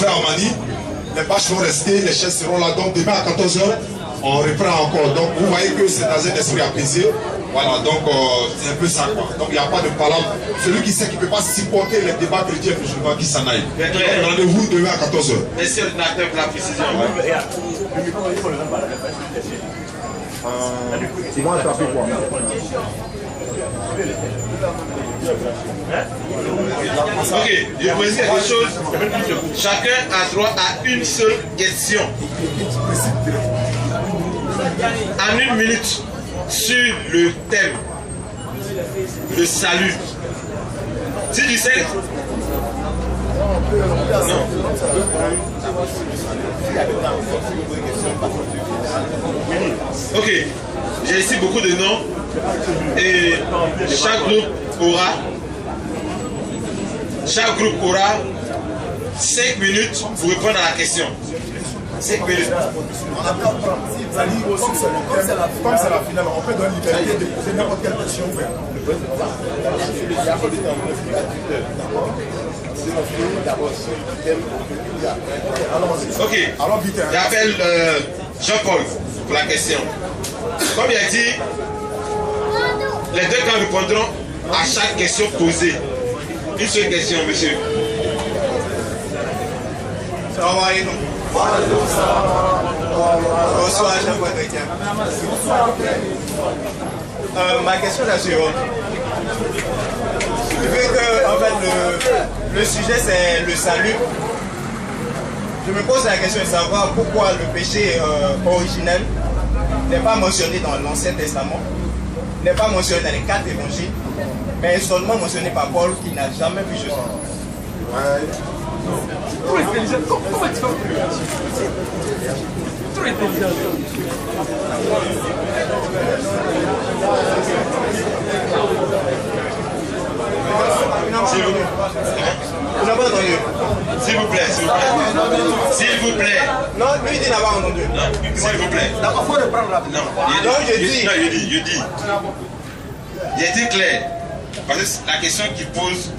frère Amani. Les bâches vont rester, les chaises seront là. Donc demain à 14 h, on reprend encore. Donc vous voyez que c'est dans un esprit apaisé. Voilà, donc c'est un peu ça quoi. Donc il n'y a pas de palabre. Celui qui sait qu'il ne peut pas supporter les débats chrétiens musulmans qui s'en aille. Rendez-vous demain à 14 h. Merci ordinateur pour la précision. Ils vont attraper quoi? Ok, je vous dis quelque chose. Chacun a droit à une seule question. En 1 minute, sur le thème, le salut. Si tu sais... Non. Ok, j'ai ici beaucoup de noms et chaque groupe aura 5 minutes pour répondre à la question. 5 minutes. Comme c'est la finale, on peut donner liberté de poser n'importe quelle question. Ok, j'appelle Jean-Paul pour la question. Comme il a dit, les deux camps répondront à chaque question posée. Une seule question, monsieur. Salam alaikum. Bonsoir, Jean-Paul Chrétien. Ma question est la suivante. Vu que en fait, le sujet c'est le salut, je me pose la question de savoir pourquoi le péché originel n'est pas mentionné dans l'Ancien Testament, n'est pas mentionné dans les 4 évangiles, mais est seulement mentionné par Paul qui n'a jamais vu Jésus. Trop intelligent. Comment tu fais? Trop intelligent. S'il vous plaît, s'il vous plaît. S'il vous plaît. Non, lui dit n'avoir entendu. Non, s'il vous plaît. D'accord, faut le prendre là. Non, je dis. Il était clair. Parce que la question qu'il pose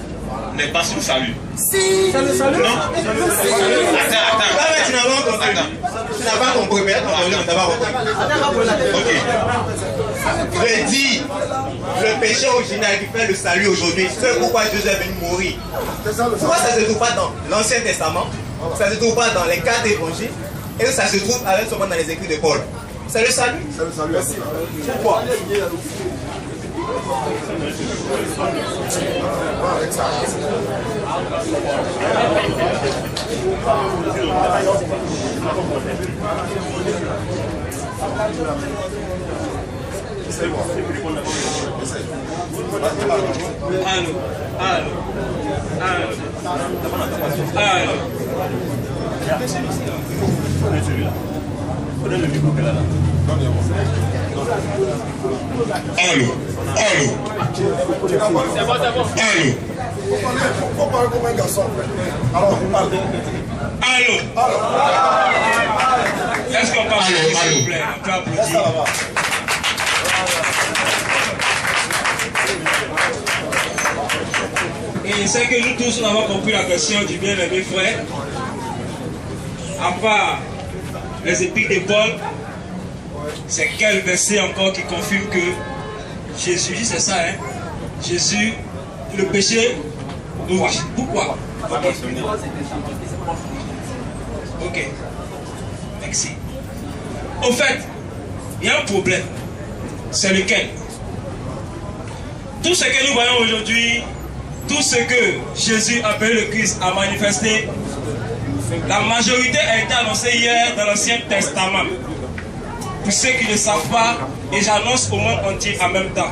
n'est pas sur le salut. Si. C'est le salut. Non. Attends. Tu n'as pas entendu. Tu n'as pas compris. Mais ok. Je dis, le péché original qui fait le salut aujourd'hui, c'est pourquoi Jésus est venu mourir. Pourquoi ça ne se trouve pas dans l'Ancien Testament, ça ne se trouve pas dans les 4 évangiles, et ça se trouve avec seulement dans les écrits de Paul. C'est le salut. C'est le salut. Pourquoi? Faut parler comme un garçon. Alors, vous parlez. Est-ce qu'on parle s'il vous plaît? On peut applaudir. Et c'est que nous tous, nous avons compris la question du bien-aimé frère. À part les épîtres de Paul, c'est quel verset encore qui confirme que Jésus, c'est ça, hein? Jésus, le péché, nous voit. Pourquoi? Ok. Merci. Au fait, il y a un problème. C'est lequel? Tout ce que nous voyons aujourd'hui, tout ce que Jésus, appelé le Christ, a manifesté, la majorité a été annoncée hier dans l'Ancien Testament. Pour ceux qui ne savent pas, et j'annonce au monde entier en même temps.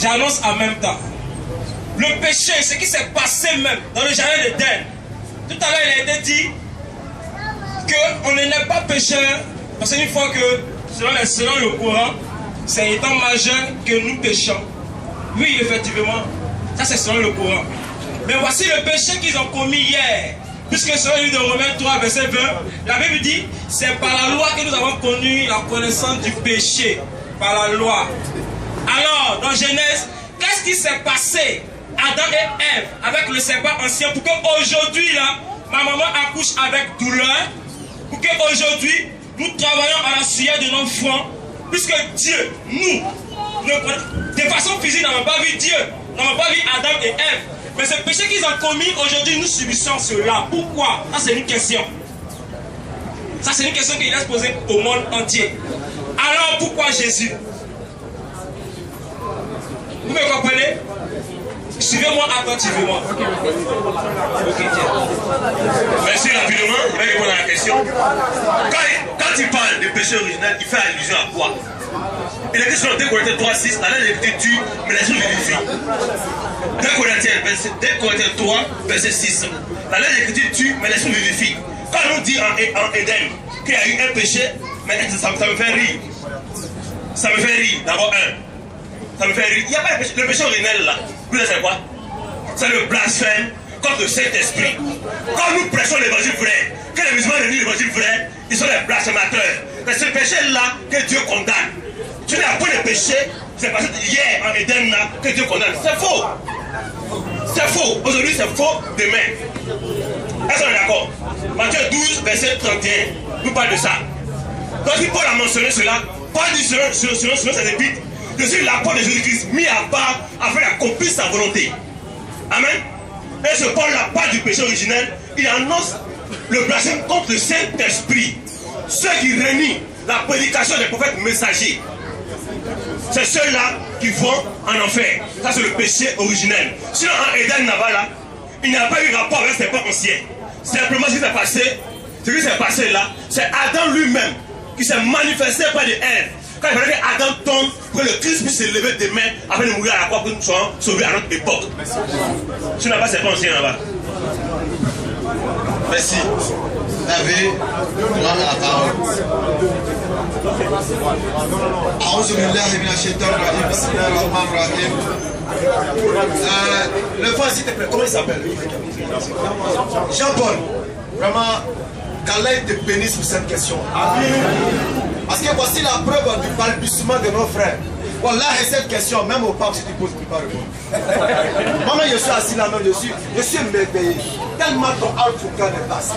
J'annonce en même temps. Le péché, ce qui s'est passé même dans le jardin d'Éden. Tout à l'heure, il a été dit qu'on ne naît pas pécheur, parce qu'une fois que, selon le courant, c'est étant majeur que nous péchons. Oui, effectivement, ça c'est selon le courant. Mais voici le péché qu'ils ont commis hier. Puisque selon le livre de Romains 3, verset 20, la Bible dit, c'est par la loi que nous avons connu la connaissance du péché. Par la loi. Alors, dans Genèse, qu'est-ce qui s'est passé Adam et Ève avec le serpent ancien pour qu'aujourd'hui, là, ma maman accouche avec douleur, pour qu'aujourd'hui, nous travaillons à la sueur de nos fronts, puisque Dieu, nous, de façon physique, n'avons pas vu Dieu, n'avons pas vu Adam et Ève. Mais ce péché qu'ils ont commis, aujourd'hui, nous subissons cela. Pourquoi? Ça, c'est une question. Ça, c'est une question qu'il laisse poser au monde entier. Alors, pourquoi Jésus? Vous me comprenez? Suivez-moi attentivement. Okay, merci rapidement. Je vais répondre à la question. Quand il parle de péché original, il fait allusion à quoi? Il est question de 2 Corinthiens 3:6, la lèvre tue, mais la chose vivifie. 2 Corinthiens 3, verset 6. La lèvre tue, mais la chose vivifie. Quand on dit en Éden qu'il y a eu un péché, mais ça me fait rire. Ça me fait rire, d'abord ça me fait rire. Il n'y a pas le péché originel là. Vous savez quoi? C'est le blasphème contre le Saint-Esprit. Quand nous prêchons l'évangile vrai, que les musulmans renient l'évangile vrai, ils sont des blasphémateurs. Mais ce péché-là que Dieu condamne. Tu n'as pas de péché, c'est parce que hier en Éden là que Dieu condamne. C'est faux. C'est faux. Aujourd'hui c'est faux, demain. Est-ce qu'on est d'accord? Matthieu 12, verset 31, nous parle de ça. Donc si Paul a mentionné cela, Paul dit selon ses épîtres, je suis l'apôtre de Jésus-Christ mis à part afin d'accomplir sa volonté. Amen. Et ce Paul-là parle du péché originel, il annonce le blasphème contre le Saint-Esprit. Ceux qui renient la prédication des prophètes messagers, c'est ceux-là qui vont en enfer. Ça c'est le péché originel. Sinon en Éden là-bas, il n'y a pas eu rapport avec ses serpent ancien. Simplement ce qui s'est passé là, c'est Adam lui-même qui s'est manifesté par des Ève. Quand il fallait qu'Adam tombe, pour que le Christ puisse se lever demain afin de mourir à la croix pour que nous soyons sauvés à notre époque. Tu n'as pas serpent ancien là-bas. Merci. David, droit à la parole. Le frère, s'il te plaît, comment il s'appelle? Jean-Paul. Vraiment, qu'Allah te bénisse pour cette question. Parce que voici la preuve du balbutiement de nos frères. Voilà, et cette question, même au pape, si tu poses, tu ne peux pas répondre. Moi, je suis assis là-même dessus. Je suis émerveillé. Tellement ton Al-Foucault est vaste.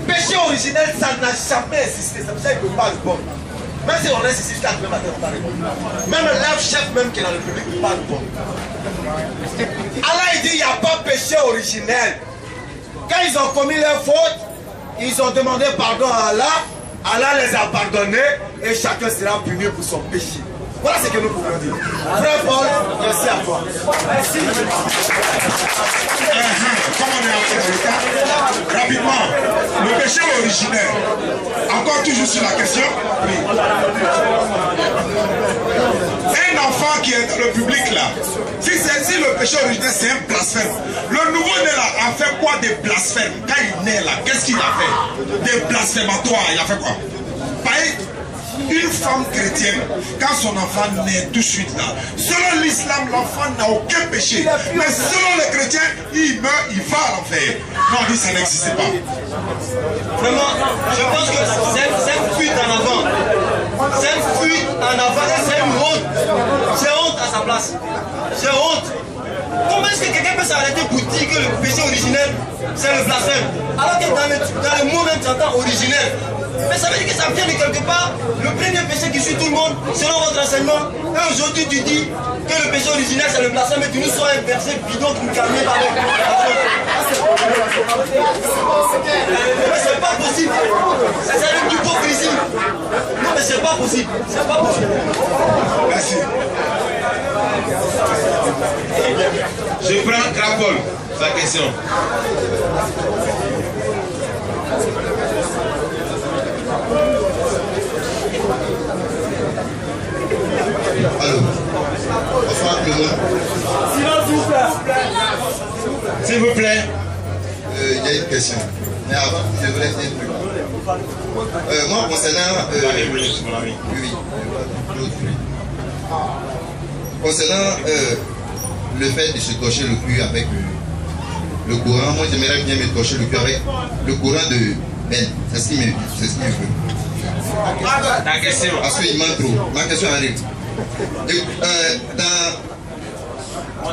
Péché originel, ça n'a jamais existé. C'est pour ça qu'il ne peut pas répondre. Même si on est ici, jusqu'à demain matin, on ne peut pas répondre. Même le chef même qui est dans le public ne peut pas répondre. Allah, il dit, il n'y a pas péché originel. Quand ils ont commis leur faute, ils ont demandé pardon à Allah. Allah les a pardonnés et chacun sera puni pour son péché. Voilà ce que nous pouvons dire. Frère Paul, merci à toi. Merci. Comme on est entré dans le cas, rapidement, le péché originel. Encore toujours sur la question. Oui. Un enfant qui est dans le public là, si le péché originel c'est un blasphème, le nouveau-né là a fait quoi des blasphèmes? Quand il naît là, qu'est-ce qu'il a fait? Des blasphématoires, il a fait quoi? Pareil, une femme chrétienne, quand son enfant naît tout de suite là, selon l'islam, l'enfant n'a aucun péché. Mais selon les chrétiens, il meurt, il va à l'enfer. Non, on dit ça n'existe pas. Vraiment, je pense que c'est une fuite en avant. C'est une fuite en avant et c'est une honte. C'est honte à sa place. C'est honte. Comment est-ce que quelqu'un peut s'arrêter pour dire que le péché originel, c'est le blasphème? Alors que dans le mot même, tu entends originel. Mais ça veut dire que ça vient de quelque part. Le premier péché qui suit tout le monde, selon votre enseignement. Et aujourd'hui, tu dis que le péché originel, c'est le blasphème. Et tu nous sors un verset bidon pour nous calmer par mais c'est pas possible. C'est une hypocrisie. Non, mais c'est pas possible. C'est pas possible. Merci. Je prends Krapol, sa question. Alors, bonsoir tout le monde. S'il vous plaît. Il y a une question. Mais avant, je voulais dire un truc. Moi, concernant... Concernant le fait de se torcher le cul avec le courant, moi j'aimerais bien me torcher le cul avec le courant de Ben. C'est ce qui me veut. Ta question. Parce qu'il manque trop. Ma question arrive. Dans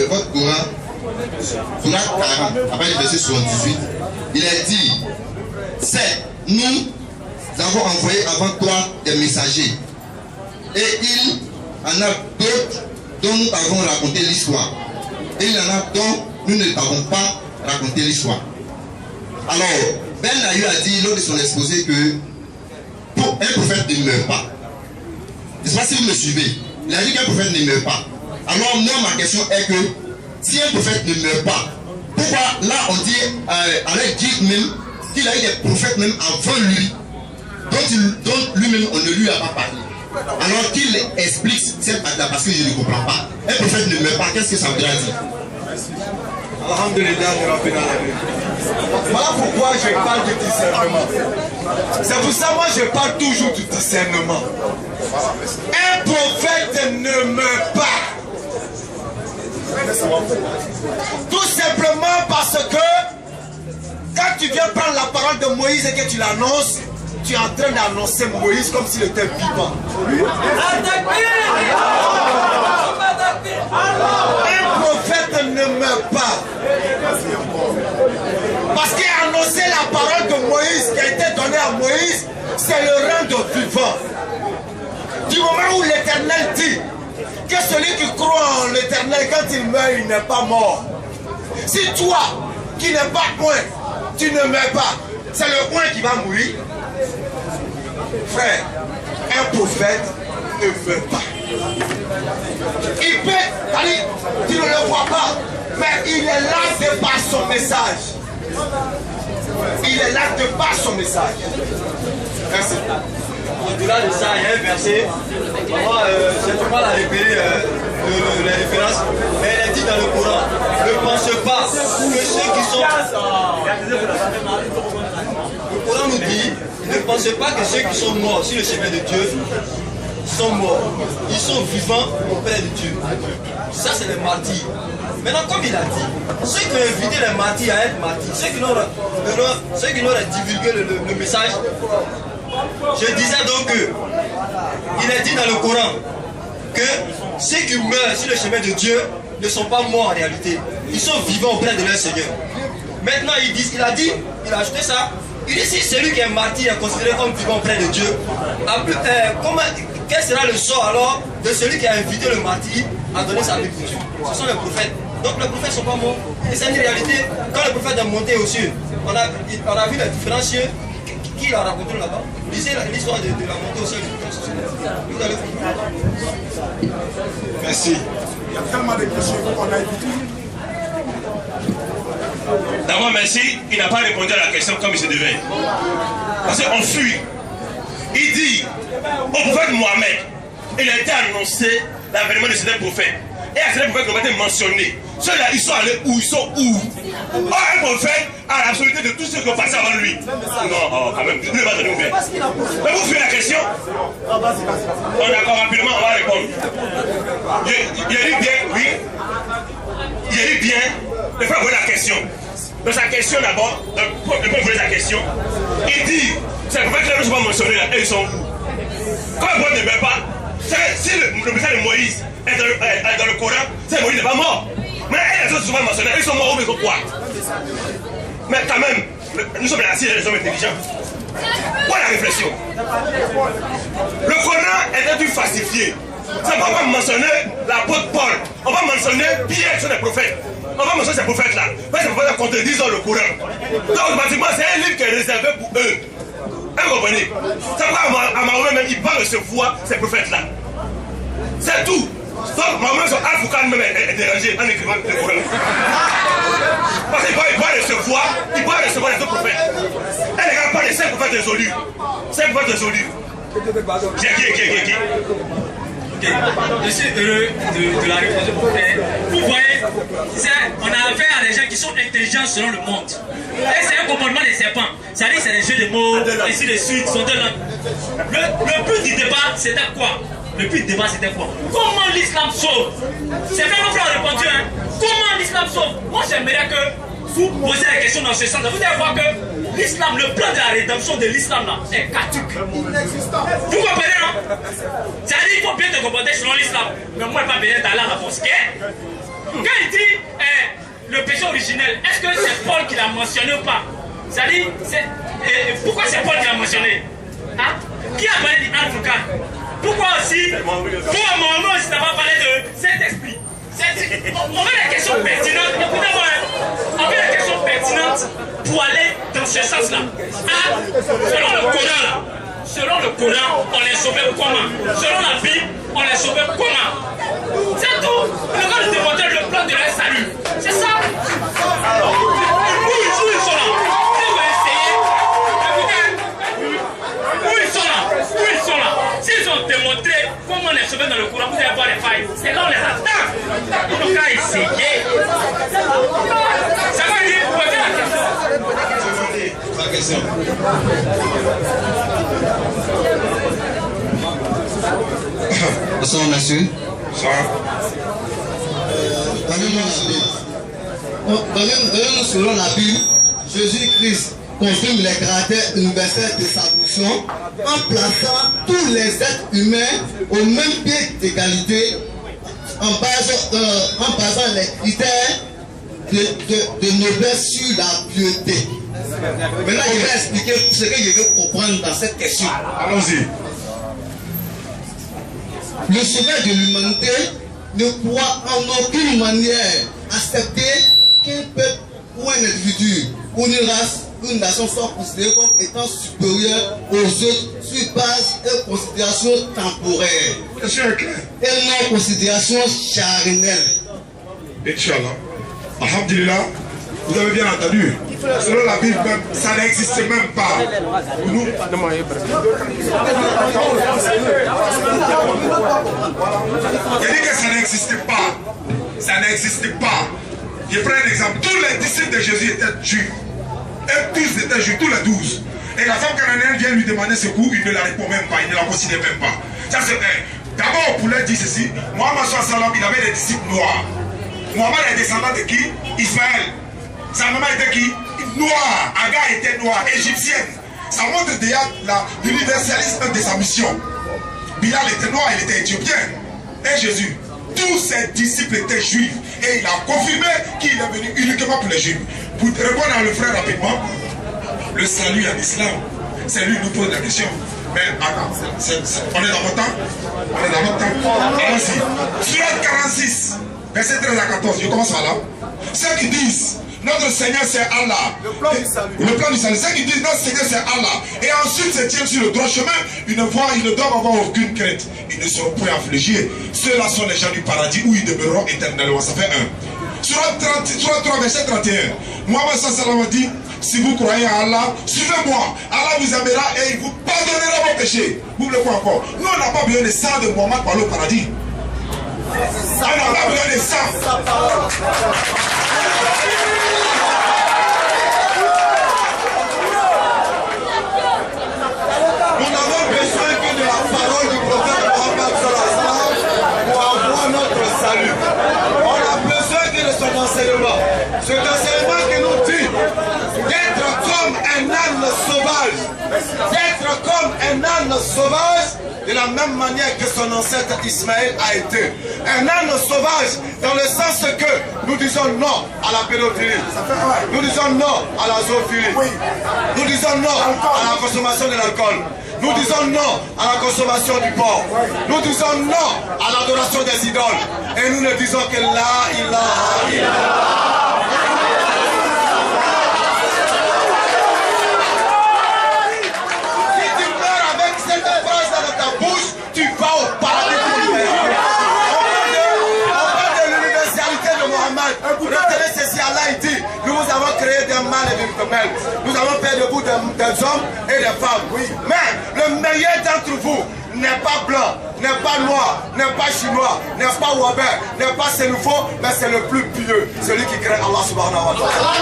votre Coran, Surah 40, après le verset 78, il est dit, c'est nous avons envoyé avant toi des messagers. Et il en a d'autres dont nous avons raconté l'histoire. Et il y en a dont nous ne t'avons pas raconté l'histoire. Alors, Ben Nayou a dit lors de son exposé que un prophète ne meurt pas. Je ne sais pas si vous me suivez. Il a dit qu'un prophète ne meurt pas. Alors, moi, ma question est que si un prophète ne meurt pas, pourquoi là on dit avec Dieu même qu'il a eu des prophètes même avant lui, dont lui-même on ne lui a pas parlé. Alors qu'il explique cette partie-là parce que je ne comprends pas. Un prophète ne meurt pas, qu'est-ce que ça veut dire? Voilà pourquoi je parle du discernement. C'est pour ça moi je parle toujours du discernement. Un prophète ne meurt pas. Tout simplement parce que quand tu viens prendre la parole de Moïse et que tu l'annonces, tu es en train d'annoncer Moïse comme s'il était vivant. Un prophète ne meurt pas. Parce qu'annoncer la parole de Moïse qui a été donnée à Moïse, c'est le rang de vivant. Du moment où l'Éternel dit que celui qui croit en l'Éternel, quand il meurt, il n'est pas mort. Si toi, qui n'es pas point, tu ne meurs pas, c'est le point qui va mourir. Frère, un prophète ne meurt pas. Il peut, allez, tu ne le vois pas, mais il est là de par son message. Il est là de par son message. Merci. Au-delà de ça, il y a un verset. Moi, je ne peux pas la révéler, la référence, mais elle est dit dans le Coran. Ne pensez pas que ceux qui sont. Le Coran nous dit, ne pensez pas que ceux qui sont morts sur le chemin de Dieu sont morts. Ils sont vivants auprès de Dieu. Ça, c'est les martyrs. Maintenant, comme il a dit, ceux qui ont invité les martyrs à être martyrs, ceux qui n'auraient divulgué le message, je disais donc que il est dit dans le Coran que ceux qui meurent sur le chemin de Dieu ne sont pas morts en réalité. Ils sont vivants auprès de leur Seigneur. Maintenant, il a ajouté ça. Il dit si celui qui est martyr est considéré comme vivant auprès de Dieu, quel sera le sort alors de celui qui a invité le martyr à donner sa vie pour Dieu? Ce sont les prophètes. Donc les prophètes ne sont pas morts. Et c'est une réalité. Quand le prophète est monté aux cieux, on a vu les différents cieux qui l'a raconté là-bas. Lisez l'histoire de la montée au ciel. Vous allez comprendre. Merci. Il y a tellement de questions qu'on a évitées. D'abord, merci. Il n'a pas répondu à la question comme il se devait. Parce qu'on fuit. Il dit au prophète Mohamed, il a été annoncé l'avènement de certains prophètes. Et à certains prophètes qui ont été mentionnés. Ceux-là, ils sont allés où? Ils sont où? Or, un prophète a l'absoluté de tous ceux qui ont passé avant lui. Non, quand même, ne va donner ouvert. Mais vous faites la question? On est d'accord, rapidement, on va répondre. Il a dit bien, oui. Il a dit bien, il faut poser la question. Dans sa question d'abord, il faut poser la question. Il dit, c'est le prophète qui ne sont pas mentionnés là, et ils sont où? Quand le prophète ne meurt pas, si le message de Moïse est dans le Coran, c'est Moïse n'est pas mort. Mais les autres sont pas mentionnés, ils sont morts ou ils sont quoi? Mais quand même, nous sommes assis les hommes intelligents. Quoi la réflexion? Le Coran était falsifié. Ça ne va pas mentionner l'apôtre Paul. On va mentionner Pierre qui sont des prophètes. On va mentionner ces prophètes-là. Parce que ces prophètes contredisent dans le Coran. Donc, pratiquement, c'est un livre qui est réservé pour eux. Vous comprenez? C'est pourquoi à Mahomet même, il va recevoir ces prophètes-là. C'est tout. Donc, Mahomet, son Al-Foukan même est dérangé en écrivant le Coran. Parce qu'il va recevoir les autres prophètes. Elle ne regarde pas les 5 prophètes résolus. 5 prophètes résolus. Qui? Je suis heureux de la réponse du prophète. Vous voyez, on a affaire à des gens qui sont intelligents selon le monde. Et c'est un comportement des serpents. C'est-à-dire que c'est des jeux de mots, ainsi de suite, sont de langues. Le but du débat, c'était quoi? Le but du débat, c'était quoi? Comment l'islam sauve? C'est vrai, mon frère a répondu, hein? Comment l'islam sauve? Moi, j'aimerais que vous posez la question dans ce sens, vous allez voir que l'islam, le plan de la rédemption de l'islam là, est caduque. Vous comprenez, non? C'est-à-dire qu'il faut bien te comporter selon l'islam. Mais moi, je ne vais pas venir d'aller à la mosquée. Quand il dit le péché originel, est-ce que c'est Paul qui l'a mentionné ou pas? C'est-à-dire, pourquoi c'est Paul qui l'a mentionné? Hein? Qui a parlé d'Al-Furqan? Pourquoi aussi, pourquoi Mohamed aussi n'a pas parlé de Saint-Esprit? On met la question pertinente, écoutez-moi, on met la question pertinente pour aller dans ce sens-là. Selon le Coran, là, selon le Coran, on est sauvé comment? Selon la Bible, on est sauvé comment? C'est tout. Le gars de démontrer le plan de leur salut. C'est ça. Où ils sont là? Si vous essayez, écoutez, où ils sont là? Où ils sont là? S'ils ont démontré comment on est sauvé dans le Coran, vous allez voir les failles. C'est là on les attend. On n'a qu'à essayer. Ça va dire, posez la question. La question. Bonsoir, monsieur. Selon la Bible, Jésus-Christ confirme les caractères universels de sa mission en plaçant tous les êtres humains au même pied d'égalité, en basant les critères de noblesse sur la piété. Maintenant, je vais expliquer ce que je veux comprendre dans cette question. Allons-y. Le sauveur de l'humanité ne pourra en aucune manière accepter qu'un peuple ou un individu ou une race ou une nation soit considéré comme étant supérieur aux autres sur base de considérations temporaires et non considérations charnelles. Inch'Allah. Alhamdulillah, vous avez bien entendu. Selon la Bible même, ça n'existe même pas. Nous, il dit que ça n'existe pas. Ça n'existe pas. Je prends un exemple. Tous les disciples de Jésus étaient juifs. Et tous étaient juifs, tous les 12. Et la femme cananéenne vient lui demander secours, il ne la répond même pas, il ne la considère même pas. Ça c'est un. D'abord, pour leur dire ceci, Mohammed sallam, il avait des disciples noirs. Mohammed est descendant de qui? Ismaël. Sa maman était qui? Noire. Agar était noire, égyptienne. Ça montre déjà l'universalisme de sa mission. Bilal était noir, il était éthiopien. Et Jésus, tous ses disciples étaient juifs. Et il a confirmé qu'il est venu uniquement pour les juifs. Pour répondre à le frère rapidement, le salut en islam, c'est lui qui nous pose la question. Mais attends, on est dans votre temps? On est dans votre temps? Allons-y. Surat 46, verset 13 à 14, je commence par là. Ceux qui disent notre Seigneur c'est Allah. Le plan du salut. Le plan du salut. Ceux qui disent notre Seigneur c'est Allah. Et ensuite se tiennent sur le droit chemin. Ils ne doivent avoir aucune crainte. Ils ne seront point affligés. Ceux-là sont les gens du paradis où ils demeureront éternellement. Ça fait 1. Surat 3, verset 31. Mohammed sallam a dit, si vous croyez à Allah, suivez-moi. Allah vous aimera et il vous pardonnera vos péchés. Vous voulez quoi encore? Nous on n'a pas besoin de sang de Mohammed pour aller au paradis. On n'a pas besoin de sang. Nous n'avons besoin que de la parole du prophète Mohammed pour avoir notre salut. On a besoin que de son enseignement. Cet enseignement qui nous dit d'être comme un âne sauvage. D'être comme un âne sauvage de la même manière que son ancêtre Ismaël a été. Un âne sauvage dans le sens que nous disons non à la pédophilie. Nous disons non à la zoophilie. Nous disons non à la consommation de l'alcool. Nous disons non à la consommation du porc. Nous disons non à l'adoration des idoles. Et nous ne disons que la ilaha illallah. Si tu meurs avec cette phrase dans ta bouche, tu vas au paradis pour lui. On parle de l'universalité de Mohammed. Retenez ceci, Allah il dit, nous vous avons créé des mâles et des femelles. Nous avons fait de vous des hommes et des femmes. Oui. Mais le meilleur d'entre vous n'est pas blanc, n'est pas noir, n'est pas chinois, n'est pas wabin, n'est pas sénoufo, mais c'est le plus pieux, celui qui crée Allah subhanahu wa ta'ala.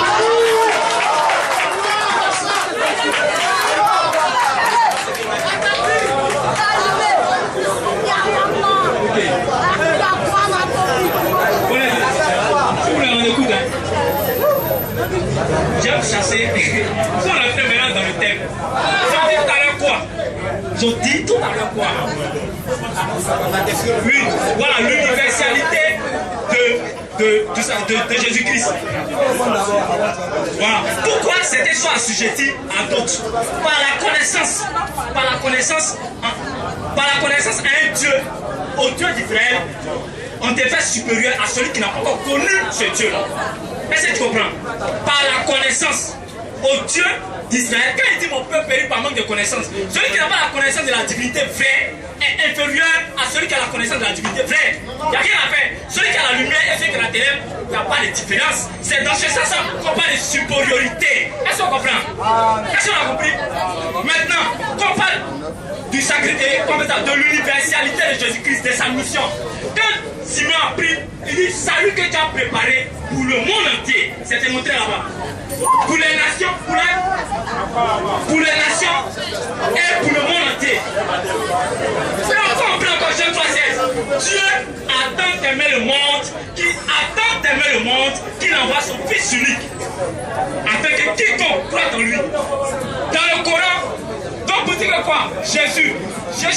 J'aime chasser. Ils ont rentré maintenant dans le thème. Ils ont dit tout à l'heure quoi? Ils ont dit tout à l'heure quoi? Oui, voilà, l'universalité de Jésus-Christ. Voilà. Pourquoi c'était soit assujetti à d'autres? Par la connaissance à un Dieu, au Dieu d'Israël, on te fait supérieur à celui qui n'a pas encore connu ce Dieu-là. Est-ce que tu comprends? Par la connaissance au Dieu d'Israël. Quand il dit mon peuple périt par manque de connaissance, celui qui n'a pas la connaissance de la divinité vraie est inférieur à celui qui a la connaissance de la divinité vraie. Il n'y a rien à faire. Celui qui a la lumière et celui qui a la ténèbre, il n'y a pas de différence. C'est dans ce sens qu'on parle de supériorité. Est-ce qu'on comprend? Est-ce qu'on a compris? Maintenant, qu'on parle du sacrifice, de l'universalité de Jésus-Christ, de sa mission. Quand Simon a pris, il dit salut que tu as préparé pour le monde entier. C'était montré là-bas. Pour les nations, pour les nations et pour le monde entier. Mais on comprend quand Jean 3,16. Dieu a tant aimé le monde, qu'il envoie son Fils unique, afin que quiconque croit en lui. Dans le Coran, donc vous dites quoi? Jésus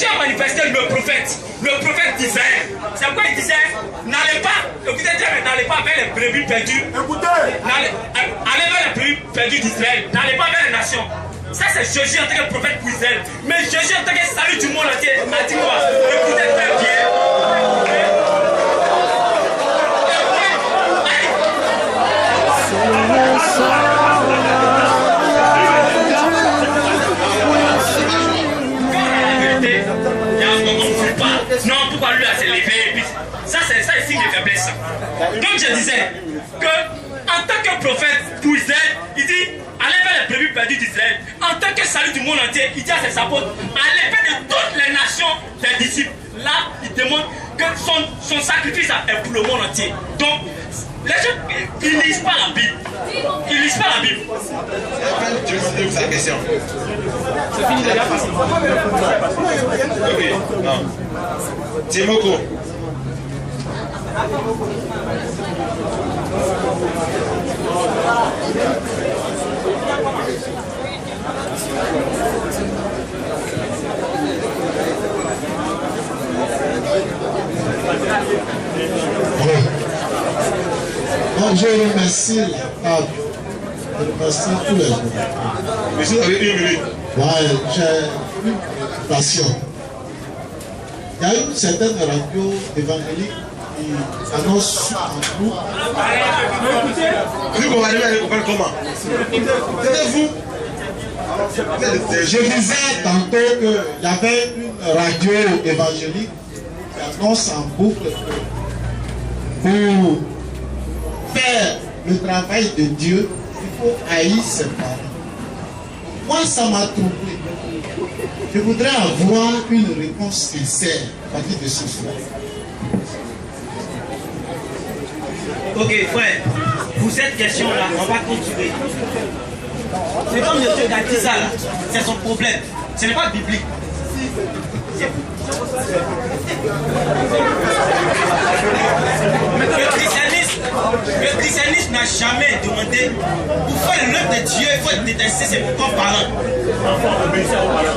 a manifesté le prophète d'Israël. C'est pourquoi il disait, n'allez pas, écoutez Dieu, n'allez pas vers les brebis perdues. Allez vers les brebis perdues d'Israël, n'allez pas vers les nations. Ça c'est Jésus en tant que prophète pour Israël. Mais Jésus en tant que salut du monde entier a dit quoi? Écoutez très bien. Non, pourquoi lui a s'est levé? Ça, c'est ça, c'est signe de faiblesse. Donc je disais que en tant que prophète pour Israël, il dit allez vers les brebis perdues d'Israël. En tant que salut du monde entier, il dit à ses apôtres allez vers de toutes les nations des disciples. Là, il demande que son sacrifice est pour le monde entier. Donc, les gens, ils ne lisent pas la Bible. Ils ne lisent pas la Bible. Tu veux poser sa question? C'est fini déjà. Ok, non. Timoko. Donc je remercie la table, je remercie tous les gens. Monsieur, vous avez 1 minute. Ouais, j'ai une passion. Il y a une certaine radio évangélique qui annonce en nous. Vous comprenez, vous comprenez comment? C'est vous. Je disais tantôt qu'il y avait une radio évangélique qui annonce en boucle pour faire le travail de Dieu, il faut haïr ses parents. Moi, ça m'a troublé. Je voudrais avoir une réponse sincère à partir de ce soir. Ok, frère, pour cette question-là, on va continuer. C'est comme le Dieu a dit ça, là. C'est son problème. Ce n'est pas biblique. Le christianisme n'a jamais demandé pour faire l'œuvre de Dieu, il faut détester ses propres parents.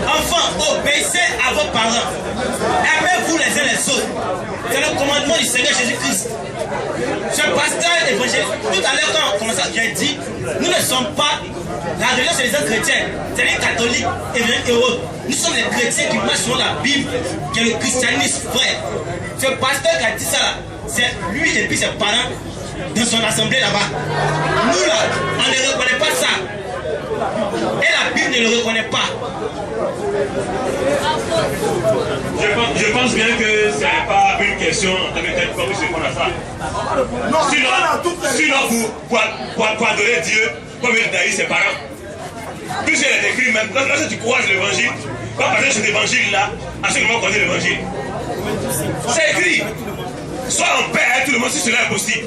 Enfants, obéissez à vos parents. Aimez-vous les uns les autres. C'est le commandement du Seigneur Jésus-Christ. Ce pasteur évangélique, tout à l'heure quand on commence à dire, dit, nous ne sommes pas la religion, c'est les autres chrétiens, c'est les catholiques et autres. Nous sommes les chrétiens qui marchent sur la Bible, qui est le christianisme vrai. Ce pasteur qui a dit ça, c'est lui et puis ses parents dans son assemblée là-bas. Nous là, on ne reconnaît pas ça. Et la Bible ne le reconnaît pas. Je pense bien que ce n'est pas une question en tant que telle comme je réponds à ça. Sinon pour adorer Dieu, comme il a dit ses parents. Tout ce qui est écrit, même quand tu croises l'évangile, quand tu parles de cet évangile-là, à ce moment on connaît l'évangile. C'est écrit. Sois en paix avec tout le monde si cela est possible.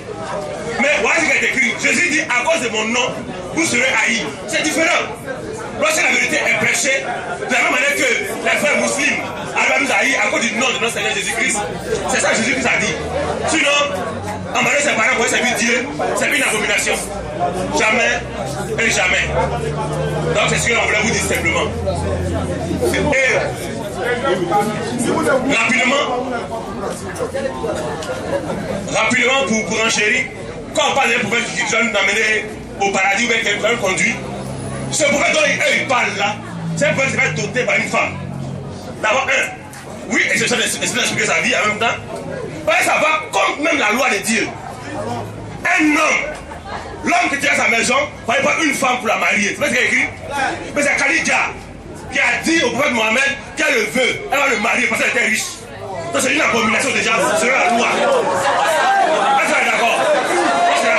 Mais voilà ce qui est écrit. Jésus dit à cause de mon nom, vous serez haïs. C'est différent. Lorsque la vérité est prêchée, de la même manière que les frères musulmans arrivent à nous haïr à cause du nom de notre Seigneur Jésus-Christ, c'est ça que Jésus-Christ a dit. Sinon, Embarrasser ses parents pour servir Dieu, c'est une abomination. Jamais et jamais. Donc c'est ce que l'on voulait vous dire simplement. Et rapidement pour enchérir, quand on parle d'un prophète qui doit nous amener au paradis ou bien quelqu'un nous conduit, ce prophète dont il parle là, c'est un prophète qui va être doté par une femme. D'abord, oui, et je sais d'expliquer sa vie en même temps. Ouais, ça va contre même la loi de Dieu. Un homme, l'homme qui tient sa maison, va y avoir une femme pour la marier. C'est ce qu'il a écrit. Mais c'est Khadija qui a dit au prophète Mohamed qu'elle le veut. Elle va le marier parce qu'elle était riche. Donc c'est une abomination déjà selon la loi. Est-ce que vous êtes d'accord? C'est la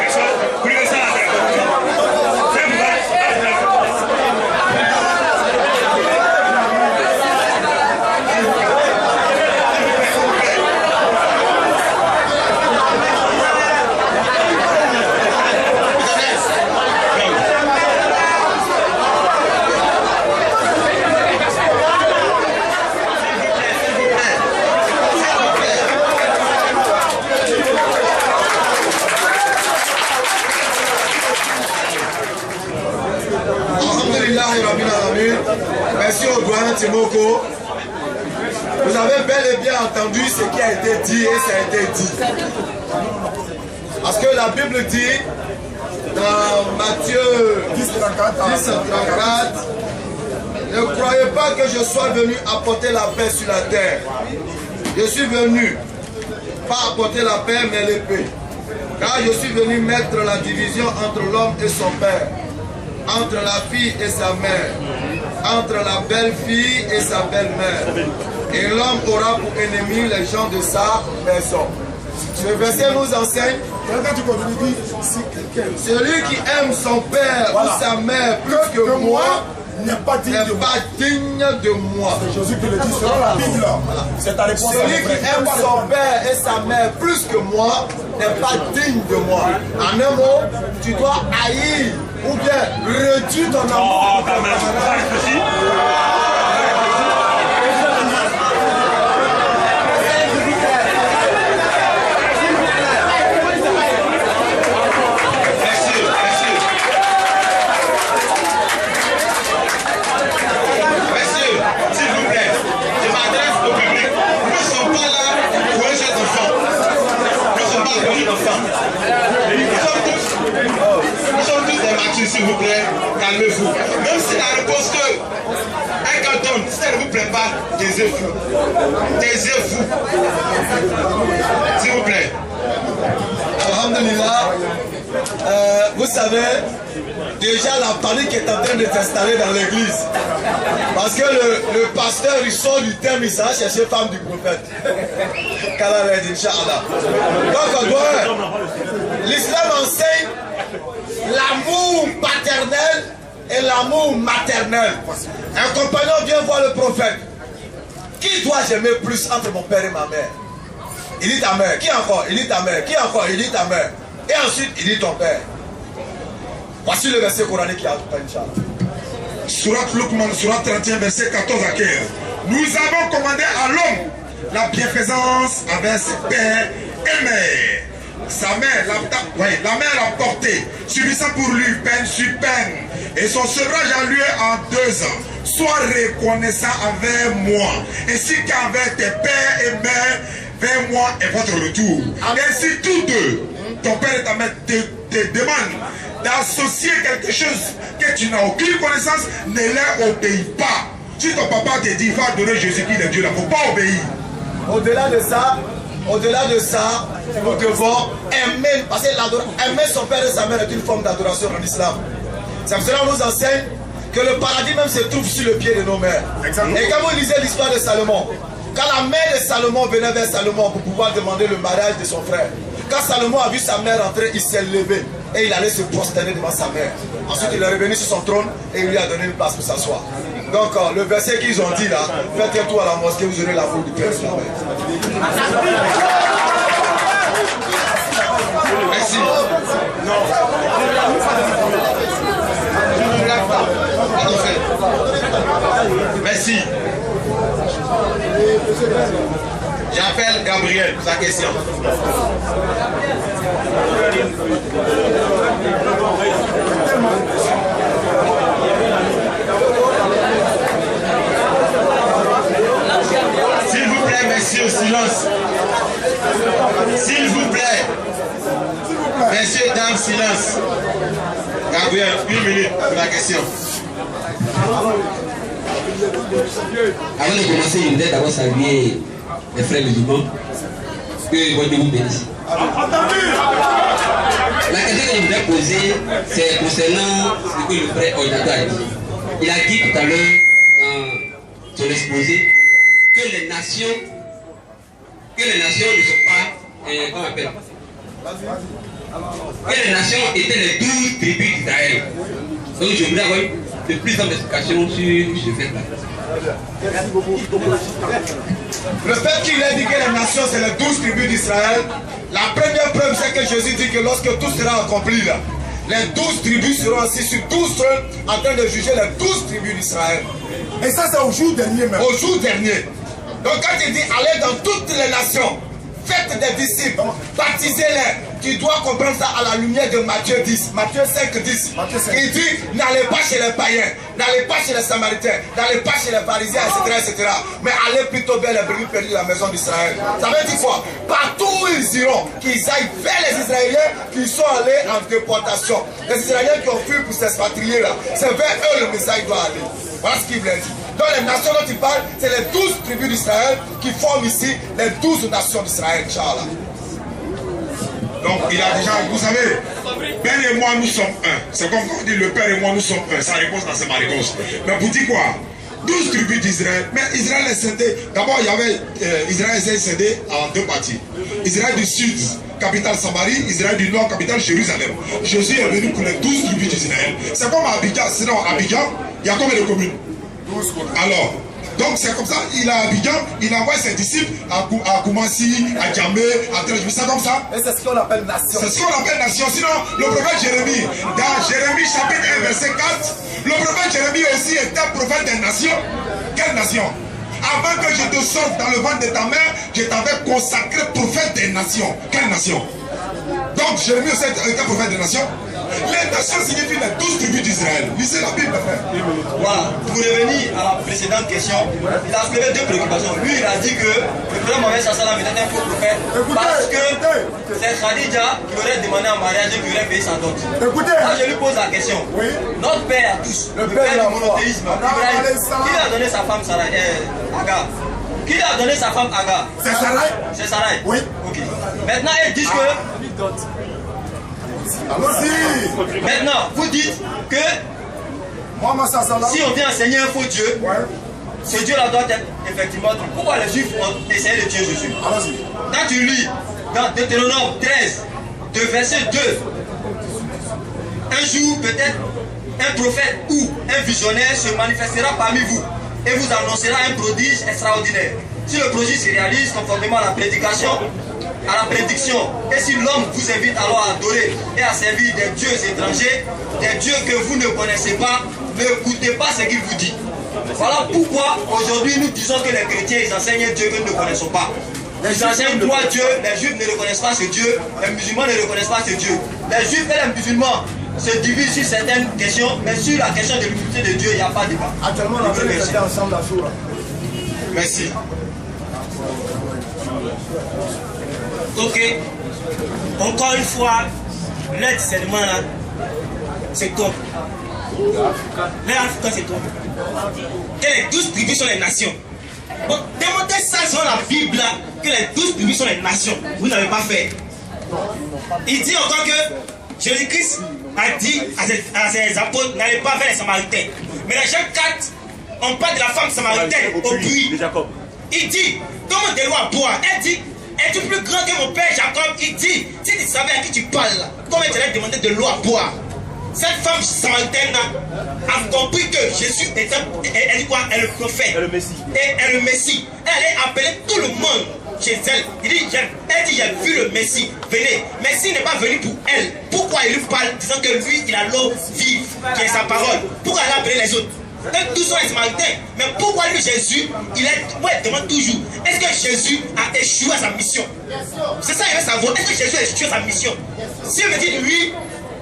question. Vous lisez ça à la tête. C'est un Merci au doyen Timoko. Vous avez bel et bien entendu ce qui a été dit et ça a été dit. Parce que la Bible dit dans Matthieu 10:34, ne croyez pas que je sois venu apporter la paix sur la terre. Je suis venu, pas apporter la paix mais l'épée. Car je suis venu mettre la division entre l'homme et son père, entre la fille et sa mère, entre la belle-fille et sa belle-mère. Et l'homme aura pour ennemi les gens de sa maison. Ce verset nous enseigne, celui qui aime son père ou sa mère plus que moi n'est pas digne de moi. C'est Jésus qui le dit selon la Bible. C'est ta réponse. Celui qui aime son père et sa mère plus que moi n'est pas digne de moi. En un mot, tu dois haïr ou bien réduire ton amour. Nous sommes tous des matures, s'il vous plaît, calmez-vous. Même si la réponse que un gars donne, si ça ne vous plaît pas, taisez-vous. Taisez-vous. S'il vous plaît. Alhamdulillah, vous savez, déjà la panique est en train de s'installer dans l'église. Parce que le pasteur, il sort du terme, il s'en va chercher femme du prophète. Kalared, Inch'Allah. Donc, l'islam enseigne l'amour paternel et l'amour maternel. Un compagnon vient voir le prophète. Qui dois-je aimer plus entre mon père et ma mère? Il dit ta mère. Qui encore? Il dit ta mère. Qui encore? Il dit ta mère. Et ensuite, il dit ton père. Voici le verset coranique qui a tout Inch'Allah. Surat Luqman, Surat 31, verset 14 à 15. Nous avons commandé à l'homme la bienfaisance avec ses pères et mères. Sa mère la mère l'a porté, subissant pour lui peine sur peine. Et son sevrage a lieu en 2 ans. Sois reconnaissant envers moi, ainsi qu'envers tes pères et mères, vers moi et votre retour. Ainsi tous deux, ton père et ta mère te demandent d'associer quelque chose que tu n'as aucune connaissance, ne leur obéis pas. Si ton papa te dit, va adorer Jésus-Christ le Dieu, il ne faut pas obéir. Au-delà de ça, nous devons aimer, parce que aimer son père et sa mère est une forme d'adoration en islam. C'est pour cela qu'on nous enseigne que le paradis même se trouve sur le pied de nos mères. Exactement. Et quand vous lisez l'histoire de Salomon, quand la mère de Salomon venait vers Salomon pour pouvoir demander le mariage de son frère, quand Salomon a vu sa mère entrer, il s'est levé et il allait se prosterner devant sa mère. Ensuite, il est revenu sur son trône et il lui a donné une place pour s'asseoir. Donc, le verset qu'ils ont dit là, faites un tour à la mosquée, vous aurez l'amour du Père. Merci. Merci. J'appelle Gabriel pour sa question. S'il vous plaît, messieurs, silence. S'il vous plaît. Messieurs, dames, silence. Gabriel, 1 minute pour la question. Avant de commencer, je voudrais d'abord saluer les frères musulmans. Que votre Dieu vous bénisse. La question que je voudrais poser, c'est concernant ce que le frère Oïdato a dit. Il a dit tout à l'heure, dans son exposé, que les nations ne sont pas, comment on appelle, que les nations étaient les 12 tribus d'Israël. Donc je voudrais avoir de plus d'explications sur ce fait-là. Le fait qu'il ait dit que les nations c'est les 12 tribus d'Israël, la première preuve c'est que Jésus dit que lorsque tout sera accompli là, les 12 tribus seront assis sur 12 trônes en train de juger les 12 tribus d'Israël. Et ça c'est au jour dernier même. Au jour dernier. Donc quand il dit allez dans toutes les nations, faites des disciples, baptisez-les. Tu dois comprendre ça à la lumière de Matthieu 10. Matthieu 5, 10. Il dit, n'allez pas chez les païens, n'allez pas chez les samaritains, n'allez pas chez les pharisiens, etc. Mais allez plutôt vers les brebis perdues de la maison d'Israël. Ça veut dire quoi? Partout où ils iront, qu'ils aillent vers les Israéliens qui sont allés en déportation. Les Israéliens qui ont fui pour s'expatrier là. C'est vers eux le message doit aller. Voilà ce qu'il voulait dire. Donc les nations dont il parle, c'est les 12 tribus d'Israël qui forment ici les 12 nations d'Israël. Inch'Allah. Donc il a déjà, vous savez, Père et moi nous sommes un. C'est comme quand on dit le Père et moi nous sommes un. Sa réponse dans ma réponse. Mais pour dire quoi? 12 tribus d'Israël. Mais Israël est scindé. D'abord il y avait Israël est scindé en deux parties. Israël du sud, capitale Samarie. Israël du nord, capitale Jérusalem. Jésus est venu pour les 12 tribus d'Israël. C'est comme à Abidjan. Sinon à Abidjan, il y a combien de communes? 12 communes. Alors. Donc c'est comme ça, il a Abidjan, il envoie ses disciples à Koumassi, à Djamé, à Trejmi, c'est comme ça. Et c'est ce qu'on appelle nation. C'est ce qu'on appelle nation. Sinon, le prophète Jérémie, dans Jérémie chapitre 1, verset 4, le prophète Jérémie aussi était prophète des nations. Quelle nation? Avant que je te sorte dans le ventre de ta mère, je t'avais consacré prophète des nations. Quelle nation? Donc Jérémie aussi était prophète des nations. Les nations signifient les 12 tribus d'Israël. Lisez la Bible, frère. Voilà, pour revenir à la précédente question, il a soulevé deux préoccupations. Lui, il a dit que le prophète Mohammed Sassala était un faux prophète parce que c'est Khadija qui aurait demandé en mariage et qui aurait payé sa dot. Moi, je lui pose la question. Oui. Notre père à tous, le père du monothéisme, Ibrahim, qui lui a donné sa femme Sarai, Agar? Qui lui a donné sa femme Agar? C'est Sarai. C'est Sarai. Oui. Ok. Maintenant, ils disent que... Maintenant, vous dites que si on vient enseigner un faux Dieu, ce Dieu-là doit être effectivement... Pourquoi les Juifs ont essayé de tuer Jésus? Quand tu lis dans Deutéronome 13, de verset 2, un jour peut-être un prophète ou un visionnaire se manifestera parmi vous et vous annoncera un prodige extraordinaire. Si le prodige se réalise conformément à la prédiction, et si l'homme vous invite alors à adorer et à servir des dieux étrangers, des dieux que vous ne connaissez pas, n'écoutez pas ce qu'il vous dit. Voilà pourquoi aujourd'hui nous disons que les chrétiens ils enseignent un Dieu que nous ne connaissons pas. Ils enseignent trois dieux, les juifs ne reconnaissent pas ce Dieu, les musulmans ne reconnaissent pas ce Dieu. Les juifs et les musulmans se divisent sur certaines questions, mais sur la question de l'unité de Dieu, il n'y a pas de débat. Actuellement, on va ensemble la Soura. Merci. Ok. Encore une fois, le discernement là, c'est top. Les Africains, c'est top. Que les 12 tribus sont les nations. Bon, démontrez ça sur la Bible là, que les 12 tribus sont les nations. Vous n'avez pas fait. Il dit encore que Jésus-Christ a dit à ses apôtres, n'allez pas vers les Samaritains. Mais dans Jean 4, on parle de la femme samaritaine au puits. Il dit, comment de l'eau à boire? Elle dit, es-tu plus grand que mon père Jacob? Il dit, si tu savais à qui tu parles, comment tu allais demander de l'eau à boire? Cette femme samaritaine a compris que Jésus était, elle dit quoi? Elle est le prophète. Elle est le Messie. Et elle est le Messie. Elle est appelée tout le monde chez elle. Elle dit, j'ai vu le Messie. Venez. Messie n'est pas venu pour elle. Pourquoi il lui parle disant que lui, il a l'eau vive, qui est sa parole? Pourquoi elle a appelé les autres? Et 12 ans, il se mariait. Mais pourquoi lui, Jésus, il demande toujours, est-ce que Jésus a échoué à sa mission? C'est ça, il veut savoir, est-ce que Jésus a échoué à sa mission? Si il me dit oui,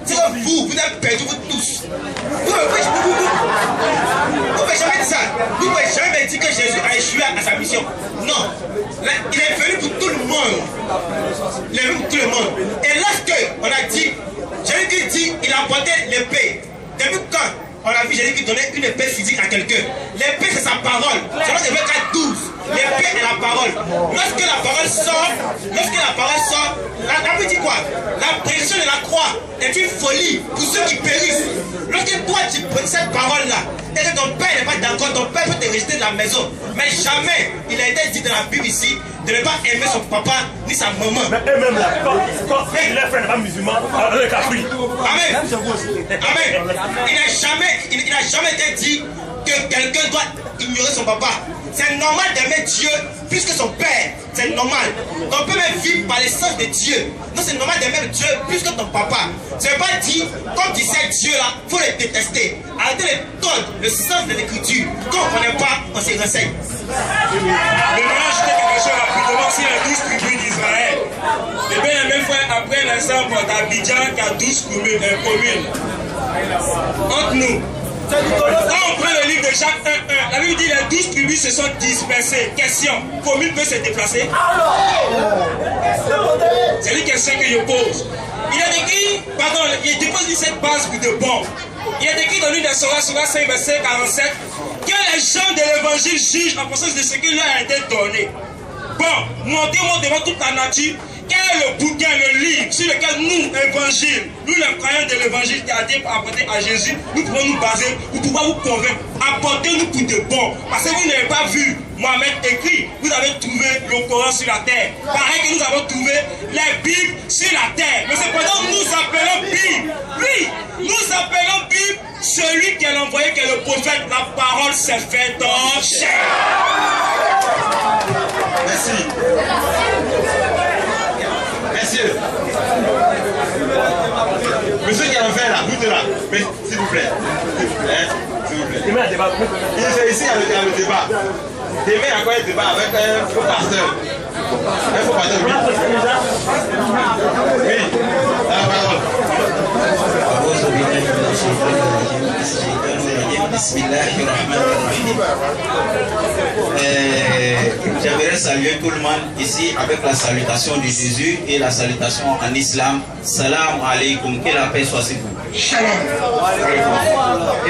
c'est que vous êtes perdus, vous tous. Vous ne pouvez jamais dire ça. Vous ne pouvez jamais dire que Jésus a échoué à sa mission. Non. Là, il est venu pour tout le monde. Il est venu pour tout le monde. Et lorsque on a dit, Jésus dit, il a apporté l'épée. Depuis quand on a vu Jésus donner une épée physique à quelqu'un? L'épée, c'est sa parole. C'est dans Hébreux 4:12. L'épée est la parole. Lorsque la parole sort, la Bible dit quoi? La prédiction de la croix est une folie pour ceux qui périssent. Lorsque toi tu prends cette parole-là, et que ton père n'est pas d'accord, ton père peut te rejeter de la maison. Mais jamais il a été dit dans la Bible ici de ne pas aimer son papa ni sa maman. Mais eux-mêmes là, quand les frères n'est pas musulman, avec la prie. Amen. Amen. Il n'a jamais été dit que quelqu'un doit ignorer son papa. C'est normal d'aimer Dieu plus que son père. C'est normal. On peut même vivre par l'essence de Dieu. Donc c'est normal d'aimer Dieu plus que ton papa. Je ne vais pas dire, comme tu sais Dieu là, il faut le détester. Arrêtez les codes, le sens de l'écriture. Quand on ne connaît pas, on se renseigne. Maintenant, je t'ai quelque chose rapidement sur les 12 tribus d'Israël. Et bien, les mêmes frères apprennent l'ensemble d'Abidjan qui a 12 communes. Entre nous. Quand on prend le livre de Jacques 1:1, la Bible dit les 12 tribus se sont dispersées. Question, commune peut se déplacer? C'est une question que je pose. Il a écrit, pardon, il dépose cette base de bon. Il est écrit dans l'une des Soras 5, verset 47, que les gens de l'évangile jugent en fonction de ce qui leur a été donné. Bon, montrez-moi devant toute la nature quel est le bouquin, le livre sur lequel nous, évangile, nous les croyants de l'évangile qui a été apporté à Jésus, nous pouvons nous baser, nous pouvons vous convaincre. Apportez-nous pour de bon. Parce que vous n'avez pas vu Mohamed écrit, vous avez trouvé le Coran sur la terre. Pareil que nous avons trouvé les Bibles sur la terre. Mais cependant, nous appelons Bible. Oui, nous appelons Bible celui qui est l'envoyé, qui est le prophète. La parole s'est faite en chair. Merci. Messieurs, monsieur qui a fait là, vous là, mais s'il vous plaît, s'il vous plaît. Demain, il y a débat. Il est ici avec le débat. Demain, il y a quoi un débat avec un faux pasteur? Un faux pasteur, oui. Oui, la parole. J'aimerais saluer tout le monde ici avec la salutation de Jésus et la salutation en islam. Salam alaikum, que la paix soit sur vous. Shalom.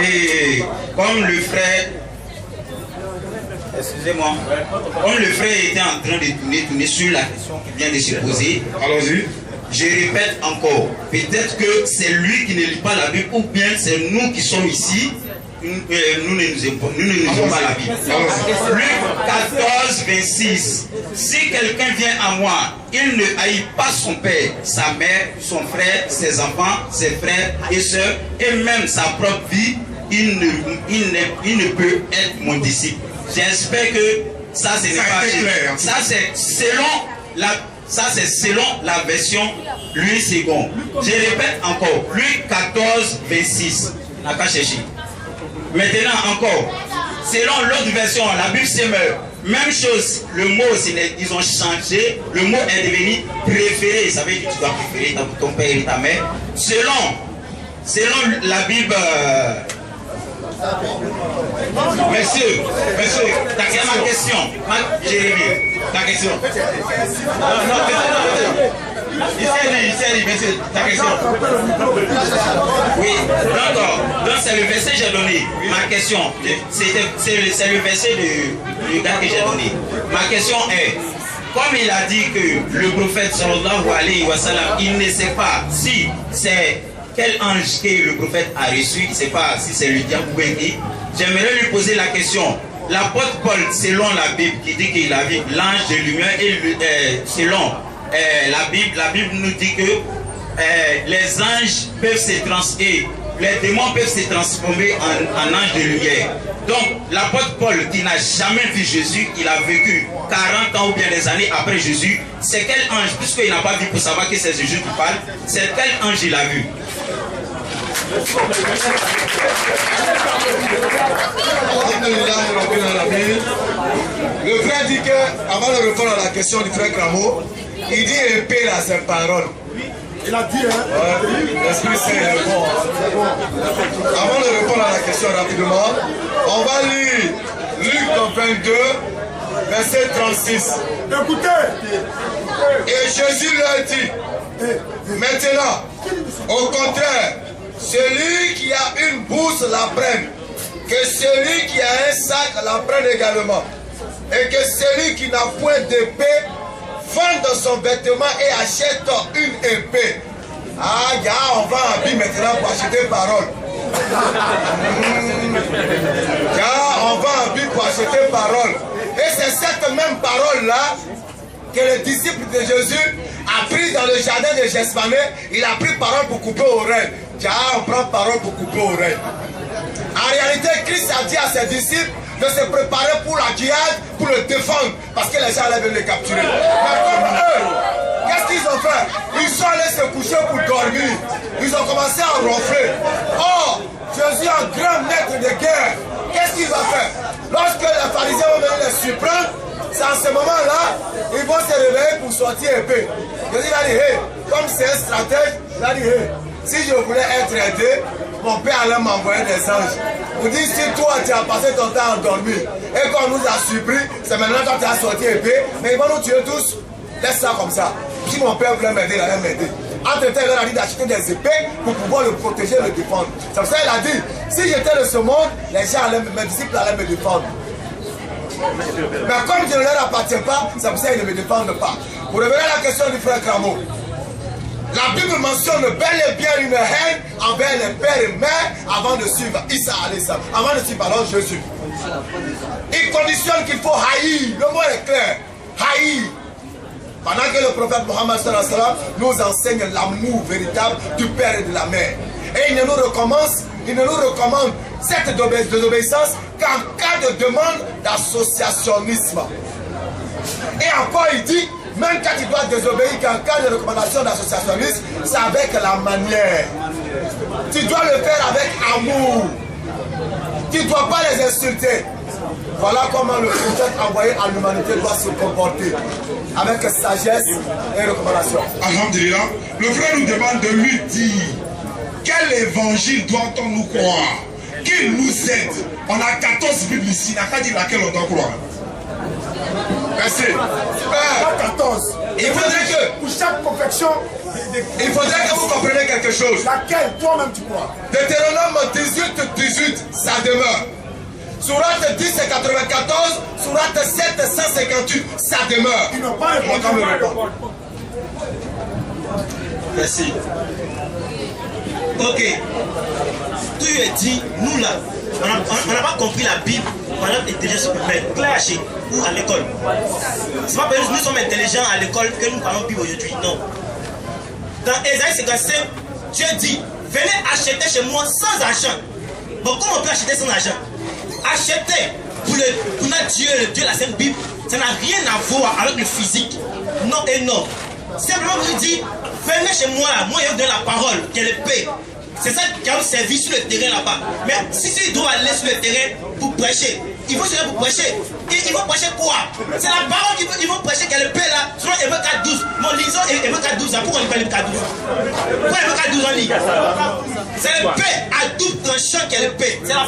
Et comme le frère, excusez-moi, comme le frère était en train de tourner sur la question qui vient de se poser, allons-y. Je répète encore, peut-être que c'est lui qui ne lit pas la Bible ou bien c'est nous qui sommes ici, nous ne nous lisons pas la Bible. Luc 14, 26. Si quelqu'un vient à moi, il ne haït pas son père, sa mère, son frère, ses enfants, ses frères et sœurs, et même sa propre vie, il ne peut être mon disciple. J'espère que ça, ce n'est pas clair. Ça, c'est selon la version Louis II. Je répète encore, Luc 14, 26. On n'a qu'à chercher. Maintenant encore, selon l'autre version, la Bible c'est même chose, le mot, ils ont changé, le mot est devenu préféré. Ça veut dire que tu dois préférer ton père et ta mère. Selon la Bible... Monsieur, ta question, Jérémie, ta question. Non, ici, monsieur, ta question. Oui, donc c'est le verset que j'ai donné. Ma question, c'est le verset du gars que j'ai donné. Ma question est, comme il a dit que le prophète sallallahu alayhi wa sallam, il ne sait pas si c'est quel ange que le prophète a reçu, il ne sait pas si c'est le diable ou qui. J'aimerais lui poser la question. L'apôtre Paul, selon la Bible, qui dit qu'il a vu l'ange de lumière, et selon la Bible nous dit que les anges peuvent se transformer, les démons peuvent se transformer en anges de lumière. Donc, l'apôtre Paul, qui n'a jamais vu Jésus, il a vécu 40 ans ou bien des années après Jésus. C'est quel ange, puisqu'il n'a pas vu pour savoir que c'est Jésus qui parle, c'est quel ange il a vu? Le frère dit que, avant de répondre à la question du frère Cramo, il dit épée là, c'est parole. Il a dit, hein? L'Esprit Saint est bon. Avant de répondre à la question rapidement, on va lire Luc 22, verset 36. Écoutez. Et Jésus leur dit, maintenant, au contraire, celui qui a une bourse la prenne, que celui qui a un sac la prenne également, et que celui qui n'a point d'épée vende son vêtement et achète une épée. Ah, gars, on va en ville maintenant pour acheter parole. Gars, on va en ville pour acheter parole. Et c'est cette même parole-là que le disciple de Jésus a pris dans le jardin de Gethsémane. Il a pris parole pour couper oreille. Gars, on prend parole pour couper oreille. En réalité, Christ a dit à ses disciples de se préparer pour la djihad, pour le défendre, parce que les gens allaient venir les capturer. Mais comme eux, qu'est-ce qu'ils ont fait? Ils sont allés se coucher pour dormir. Ils ont commencé à ronfler. Oh, Jésus, un grand maître de guerre. Qu'est-ce qu'ils ont fait? Lorsque les pharisiens vont venir les surprendre, c'est en ce moment-là, ils vont se réveiller pour sortir épée. Jésus a dit, hey, comme c'est un stratège, il a dit, hey, si je voulais être aidé, mon père allait m'envoyer des anges. Vous dites, si toi tu as passé ton temps à dormir et qu'on nous a surpris, c'est maintenant quand tu as sorti épée, mais ils vont nous tuer tous. Laisse ça comme ça. Si mon père voulait m'aider, il allait m'aider. Entre-temps, il a dit d'acheter des épées pour pouvoir le protéger, le défendre. C'est pour ça qu'il a dit, si j'étais de ce monde, les gens allaient, mes disciples allaient me défendre. Mais comme je ne leur appartiens pas, c'est pour ça qu'ils ne me défendent pas. Pour revenir à la question du frère Cramo, la Bible mentionne bel et bien une haine envers les pères et mères avant de suivre Issa alayhi salam, avant de suivre alors Jésus. Il conditionne qu'il faut haïr, le mot est clair, haïr. Pendant que le prophète Mohammed sallallahu alayhi wa sallam nous enseigne l'amour véritable du père et de la mère. Et il ne nous recommande cette désobéissance qu'en cas de demande d'associationnisme. Et encore il dit, même quand il doit désobéir, qu'en cas de recommandation d'associationnisme, c'est avec la manière. Tu dois le faire avec amour. Tu ne dois pas les insulter. Voilà comment le prophète envoyé à l'humanité doit se comporter. Avec sagesse et recommandation. Alhamdulillah. Le frère nous demande de lui dire quel évangile doit-on nous croire? Qu'il nous aide. On a 14 Bibles ici. Il n'a qu'à dire laquelle on doit croire. Merci. 14. Il faudrait que, pour chaque confection, il faudrait que vous compreniez quelque chose. Laquelle toi-même tu crois? Deutéronome 18, ça demeure. Sourate 10 et 94, Sourate 7 et 158, ça demeure. Ils n'ont pas répondu. Merci. Ok. Tout est dit, nous là, on n'a pas compris la Bible par notre intelligence humaine, clashée ou à l'école. C'est pas parce que nous sommes intelligents à l'école que nous parlons Bible aujourd'hui, non. Dans Ésaïe 55, Dieu dit, venez acheter chez moi sans argent. Bon, comment on peut acheter sans argent? Acheter pour notre Dieu, le Dieu de la Sainte Bible, ça n'a rien à voir avec le physique. Non et non. Simplement, vous dites, venez chez moi, moi je vous donne la parole, qu'elle est paix. C'est ça qui a servi sur le terrain là-bas. Mais si tu dois aller sur le terrain pour prêcher, il faut se pour prêcher. Ils vont prêcher quoi? C'est la parole qu'ils vont prêcher qu'elle est paix là. Selon Hébreux 4.12. Mon lisons Hébreux 4.12. Pourquoi on lit pas Hébreux 4.12? Pourquoi Hébreux 4.12 on lit? C'est la paix à double tranchant qu'elle est paix. C'est la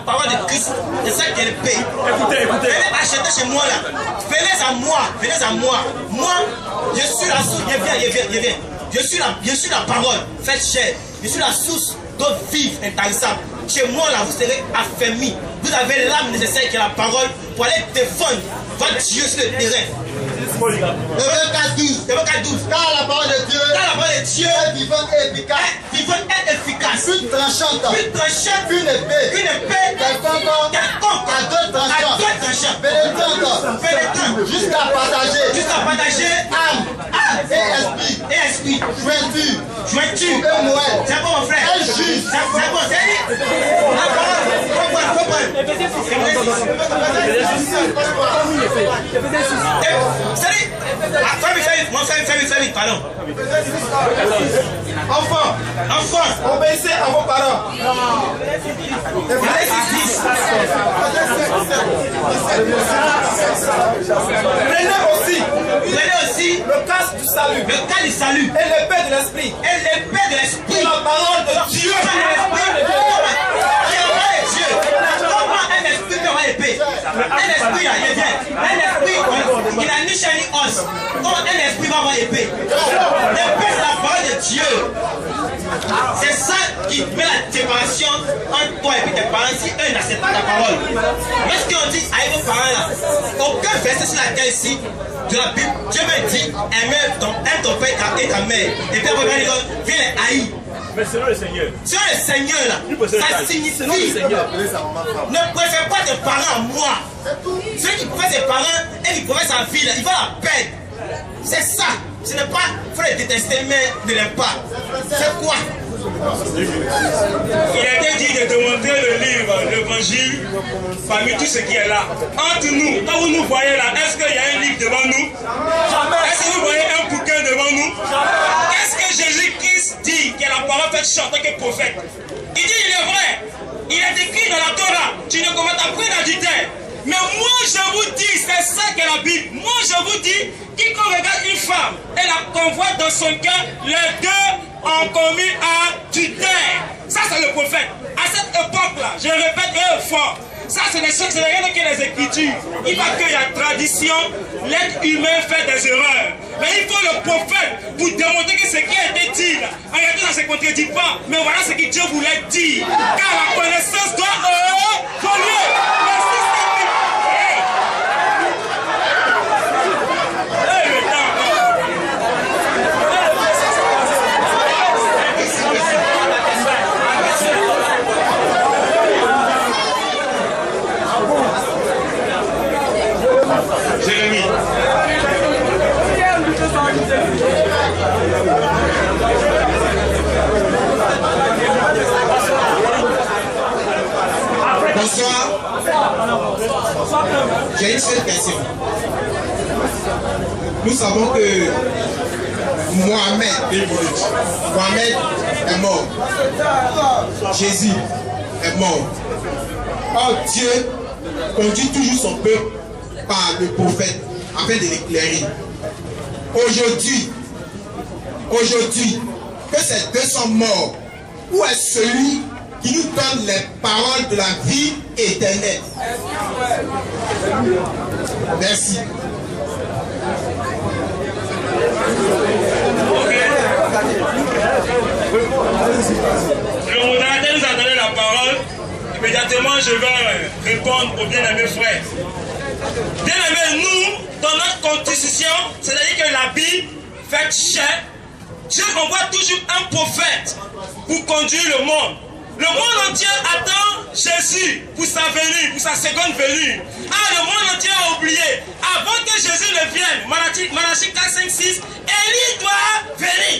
parole de Christ. C'est ça qu'elle est paix. Écoutez. Venez acheter chez moi là. Venez à moi. Moi, je suis la source. Viens. Je suis la parole. Faites chair. Je suis la source d'eau vive, intarissable. Chez moi, là, vous serez affermis. Vous avez l'âme nécessaire qui est la parole pour aller défendre votre Dieu sur le terrain. Hébreux 4.12. Car la parole de Dieu est vivante et efficace. Plus tranchante. Qu'une épée. Quelconque. À deux tranchants. Pénétrante. Jusqu'à partager. Âme et esprit. Jointure. C'est bon, mon frère. Elle juge. C'est bon, c'est dit. La parole. pardon. Enfant, obéissez à vos parents. Prenez aussi le casque du salut. Le cas du salut. Et l'épée de l'esprit. Et l'épée de l'esprit. La parole de Dieu. Un esprit qui aura épée. Un esprit là, il vient. Un esprit, il a ni chair ni os. Comment un esprit va avoir épée? L'épée, c'est la parole de Dieu. C'est ça qui fait la séparation entre toi et tes parents si eux n'acceptent pas ta parole. Mais ce qu'on dit à vos parents là, aucun verset sur la terre ici de la Bible, Dieu me dit aime ton père et ta mère. Et puis après, il viens les haïr. Mais selon le Seigneur. Selon le Seigneur là, ça signifie ne préfère pas tes parents à moi. Celui qui préfère ses parents et qui préfère sa fille là, il va la perdre. C'est ça. Ce n'est pas, il faut les détester, mais ne l'aime pas. C'est quoi? Il a été dit de te montrer le livre, l'évangile, parmi tout ce qui est là. Entre nous, quand vous nous voyez là, est-ce qu'il y a un livre devant nous? Est-ce que vous voyez un bouquin devant nous? Est-ce que Jésus-Christ dit que la parole fait chanter que prophète? Il dit, il est vrai. Il est écrit dans la Torah, tu ne commets pas d'adultère. Mais moi je vous dis, c'est ça qu'est la Bible. Moi je vous dis, quiconque regarde une femme et la convoite dans son cœur, les deux ont commis adultère. Ça c'est le prophète. À cette époque-là, je répète fort, ça c'est rien que les Écritures. Il va qu'il y a tradition, l'être humain fait des erreurs. Mais il faut le prophète pour démontrer que ce qui a été dit, en réalité ça ne se contredit pas. Mais voilà ce que Dieu voulait dire. Car la connaissance doit évoluer. Jérémie. Bonsoir. J'ai une seule question. Nous savons que Mohamed est mort. Jésus est mort. Or Dieu conduit toujours son peuple par le prophète afin de l'éclairer. Aujourd'hui, que ces deux sont morts, où est celui qui nous donne les paroles de la vie éternelle? Merci. Le modérateur nous a donné la parole. Immédiatement, je vais répondre aux bien-aimés frères. Bien-aimés, nous, dans notre constitution, c'est-à-dire que la Bible fait chair, Dieu envoie toujours un prophète pour conduire le monde. Le monde entier attend Jésus pour sa venue, pour sa seconde venue. Ah, le monde entier a oublié. Avant que Jésus ne vienne, Malachie 4, 5, 6, Élie doit venir.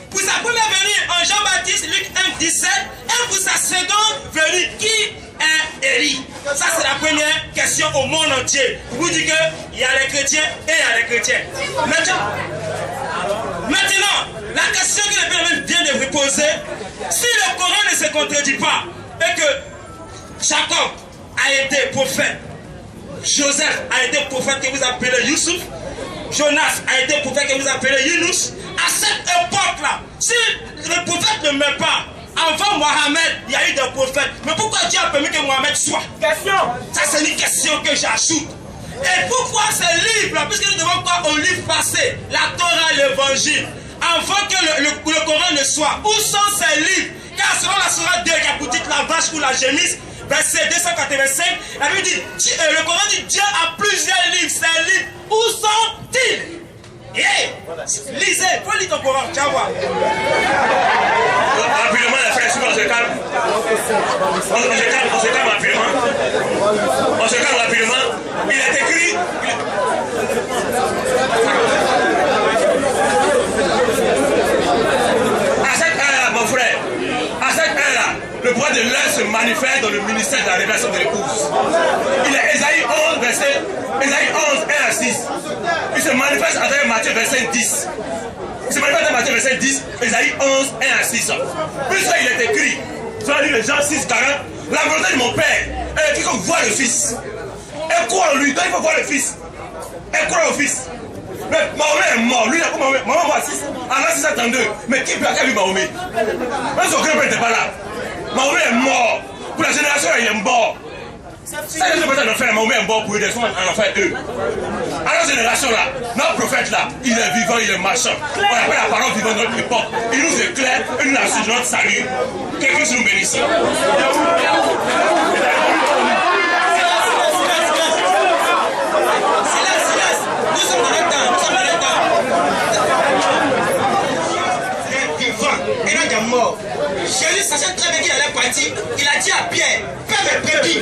Pour sa première venue en Jean-Baptiste, Luc 1, 17, et pour sa seconde venue, qui est Élie? Ça, c'est la première question au monde entier. Pour vous dire qu'il y a les chrétiens et il y a les chrétiens. Maintenant, la question que le Père vient de vous poser, si le Coran ne se contredit pas, et que Jacob a été prophète, Joseph a été prophète que vous appelez Youssouf, Jonas a été prophète que vous appelez Yunus, à cette époque-là, si le prophète ne meurt pas, avant Mohamed, il y a eu des prophètes. Mais pourquoi Dieu a permis que Mohamed soit? Question. Ça, c'est une question que j'ajoute. Et pourquoi ces livres-là, puisque nous devons croire au livre passé, la Torah et l'Évangile, avant que le Coran ne soit, où sont ces livres? Car selon la Sourate 2, qui a pour titre la vache ou la gémisse, verset 285, la Bible dit, le Coran dit Dieu a plusieurs livres. Ces livres, où sont-ils? Hey, lisez, faut lire ton Coran, tu vas voir. Rapidement, les frères, on se calme. On se calme rapidement. On se calme rapidement. Il est écrit. À cette heure-là, mon frère, à cette heure-là, le pouvoir de l'heure se manifeste dans le ministère de la Matthieu verset 10. C'est manifeste dans Matthieu verset 10, Esaïe 11, 1 à 6. Puisque il est écrit, cela dit les gens 6, 40, la volonté de mon Père est quiconque voit le Fils. Et croit en lui, donc il faut voir le Fils. Et croit au Fils. Mais Mahomet est mort, lui il a pas Mahomet. Mahomet mort à 6, en 632. Mais qui peut avoir vu Mahomet? Même son grand-père n'était pas là. Mahomet est mort. Pour la génération, il est mort. Ça, je ne sais pas si faire Mahomet est mort pour eux, des fois en faire eux. À notre génération là, notre prophète là, il est vivant, il est marchand. On appelle la parole vivante de notre époque. Il nous éclaire et nous assure notre salut. Que Christ nous bénisse. Mort. Jésus sachant très bien qu'il allait partir, il a dit à Pierre, fais mes brebis.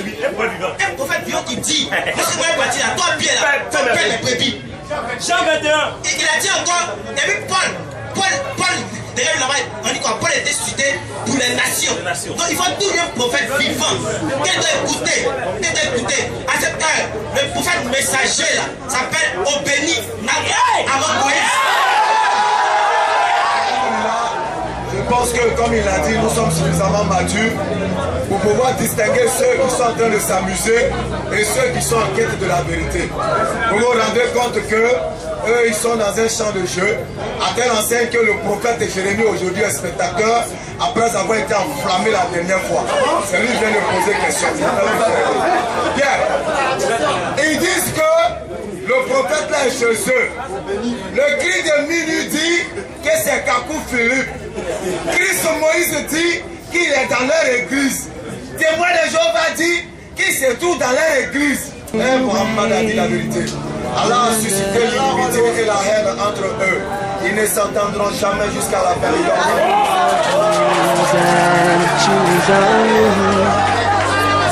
Un prophète vivant qui dit, lorsque moi partir là, toi Pierre là, fais mes brebis. Jean 21. Il a dit encore, et puis Paul, d'ailleurs là-bas, on dit quoi, Paul était suscité pour les nations. Donc il faut toujours un prophète vivant. Qu'elle doit écouter, à cette heure, le prophète messager là, s'appelle Obéni avant Moïse. Je pense que, comme il a dit, nous sommes suffisamment matures pour pouvoir distinguer ceux qui sont en train de s'amuser et ceux qui sont en quête de la vérité. Vous vous rendez compte que eux, ils sont dans un champ de jeu, à telle enseigne que le prophète Jérémie aujourd'hui est spectateur, après avoir été enflammé la dernière fois. C'est lui qui vient de poser question. Bien. Ils disent que le prophète là est chez eux. Le cri de minuit dit que c'est Kakou Philippe. Christ Moïse dit qu'il est dans leur église. Témoin de Jéhovah dit qu'il se trouve dans leur église. Mais Mohammed a dit la vérité. Allah a suscité l'inimité et la haine entre eux. Ils ne s'entendront jamais jusqu'à la fin.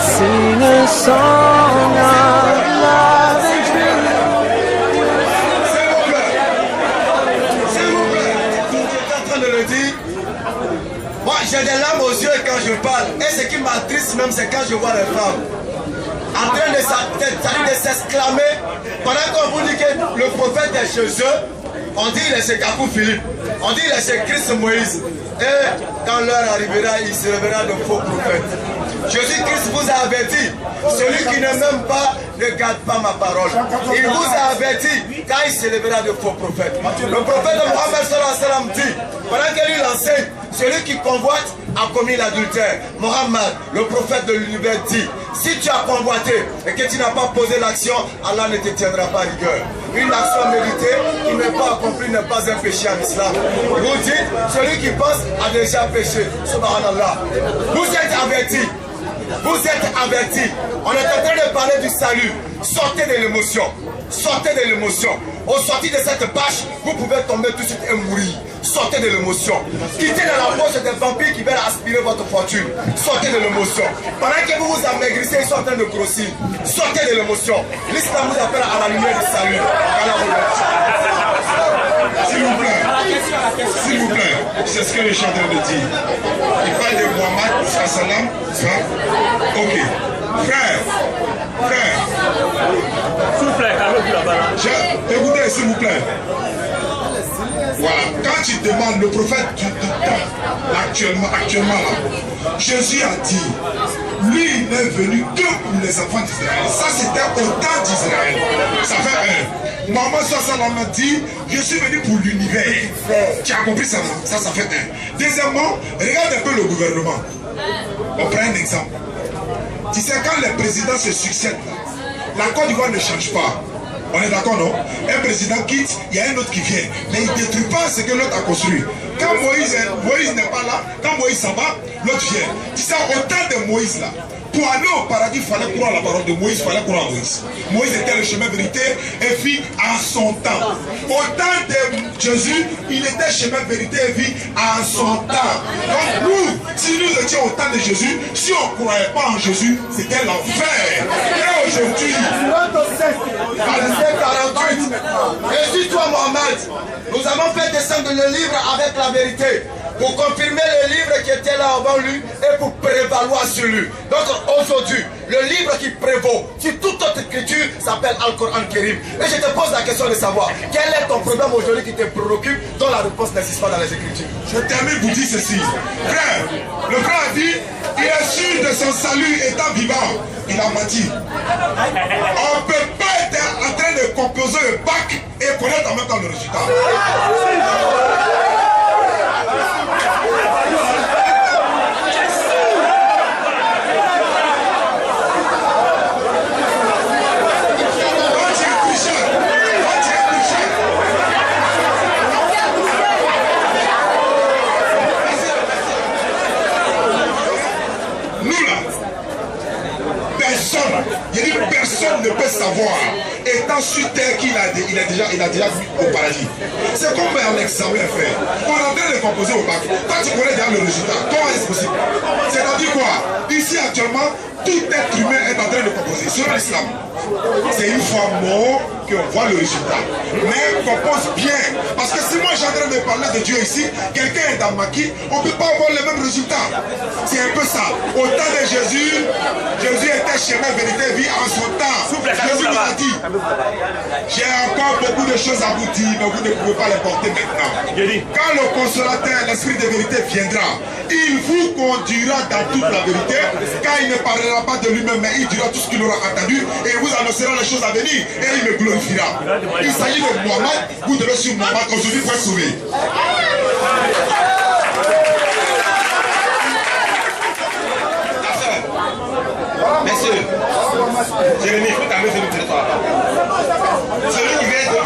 Sing a song of love and truth. S'il vous plaît, j'étais en train de le dire. Moi, j'ai des larmes aux yeux quand je parle. Et ce qui m'attriste même, c'est quand je vois les femmes en train de s'exclamer. Pendant qu'on vous dit que le prophète est chez eux, on dit il est chez Kakou Philippe, on dit il est chez Christ Moïse. Et quand l'heure arrivera, il se révélera de faux prophètes. Jésus-Christ vous a averti, celui qui ne m'aime pas ne garde pas ma parole. Il vous a averti quand il se révélera de faux prophètes. Le prophète de Mohammed sallallahu alayhi wa sallam dit, pendant que lui l'enseigne, celui qui convoite a commis l'adultère. Mohammed, le prophète de l'univers, dit, si tu as convoité et que tu n'as pas posé l'action, Allah ne te tiendra pas rigueur. Une action méritée qui n'est pas accomplie n'est pas un péché en islam. Vous dites, celui qui pense a déjà péché. Subhanallah. Vous êtes avertis. Vous êtes avertis. On est en train de parler du salut. Sortez de l'émotion. Sortez de l'émotion. Au sortir de cette bâche, vous pouvez tomber tout de suite et mourir. Sortez de l'émotion. Quittez dans la poche des vampires qui veulent aspirer votre fortune. Sortez de l'émotion. Pendant que vous vous amaigrissez, ils sont en train de grossir. Sortez de l'émotion. L'islam vous appelle à la lumière du salut. S'il vous plaît, c'est ce que le chanteur me dit. Il parle de Mohammed, salam, ok. Frère, s'il vous plaît, écoutez, s'il vous plaît. Voilà, quand tu demandes le prophète du temps, actuellement là, Jésus a dit, lui il n'est venu que pour les enfants d'Israël. Ça c'était au temps d'Israël. Ça fait un. Maman Sallam a dit, je suis venu pour l'univers. Tu as compris ça? Ça fait un. Deuxièmement, regarde un peu le gouvernement. On prend un exemple. Tu sais, quand les présidents se succèdent, la Côte d'Ivoire ne change pas. On est d'accord, non? Un président quitte, il y a un autre qui vient. Mais il ne détruit pas ce que l'autre a construit. Quand Moïse n'est pas là, quand Moïse s'en va, l'autre vient. Tu sais, au temps de Moïse là, pour aller au paradis, il fallait croire la parole de Moïse, il fallait croire à Moïse. Moïse était le chemin vérité et vie à son temps. Au temps de Jésus, il était chemin vérité et vie à son temps. Donc nous, si nous étions au temps de Jésus, si on ne croyait pas en Jésus, c'était l'enfer. Et aujourd'hui, verset 48, et si toi Mohammed, nous avons fait descendre le livre avec la vérité. pour confirmer le livre qui était là avant lui et pour prévaloir sur lui. Donc aujourd'hui, le livre qui prévaut sur toute autre écriture s'appelle Al-Coran Kérim. Et je te pose la question de savoir, quel est ton problème aujourd'hui qui te préoccupe dont la réponse n'existe pas dans les écritures? Je termine pour dire ceci. Frère, le frère a dit, il est sûr de son salut étant vivant. Il a menti. On ne peut pas être en train de composer le bac et connaître en même temps le résultat. Personne ne peut savoir, étant sur terre qu'il a déjà vu au paradis. C'est comme un examen, frère. On est en train de composer au bac. Quand tu connais déjà le résultat, comment est-ce possible? C'est-à-dire quoi? Ici actuellement, tout être humain est en train de composer. Sur l'islam, c'est une fois mort qu'on voit le résultat. Mais compose bien. Parce que si moi j'ai en train de parler de Dieu ici, quelqu'un est dans le maquis, on ne peut pas avoir le même résultat. C'est un peu ça. Au temps de Jésus, Jésus était chemin, vérité, vie en son temps. Jésus nous a dit, j'ai encore beaucoup de choses à vous dire, mais vous ne pouvez pas les porter maintenant. Quand le consolateur, l'esprit de vérité viendra, il vous conduira dans toute la vérité, car il ne parlera pas de lui-même, mais il dira tout ce qu'il aura entendu, et il vous annoncera les choses à venir, et il me glorifiera. Il s'agit de Mohamed, vous devez suivre Mohamed aujourd'hui pour être sauvé. Messieurs, Jérémie, il faut calmer ce territoire. Celui qui vient de...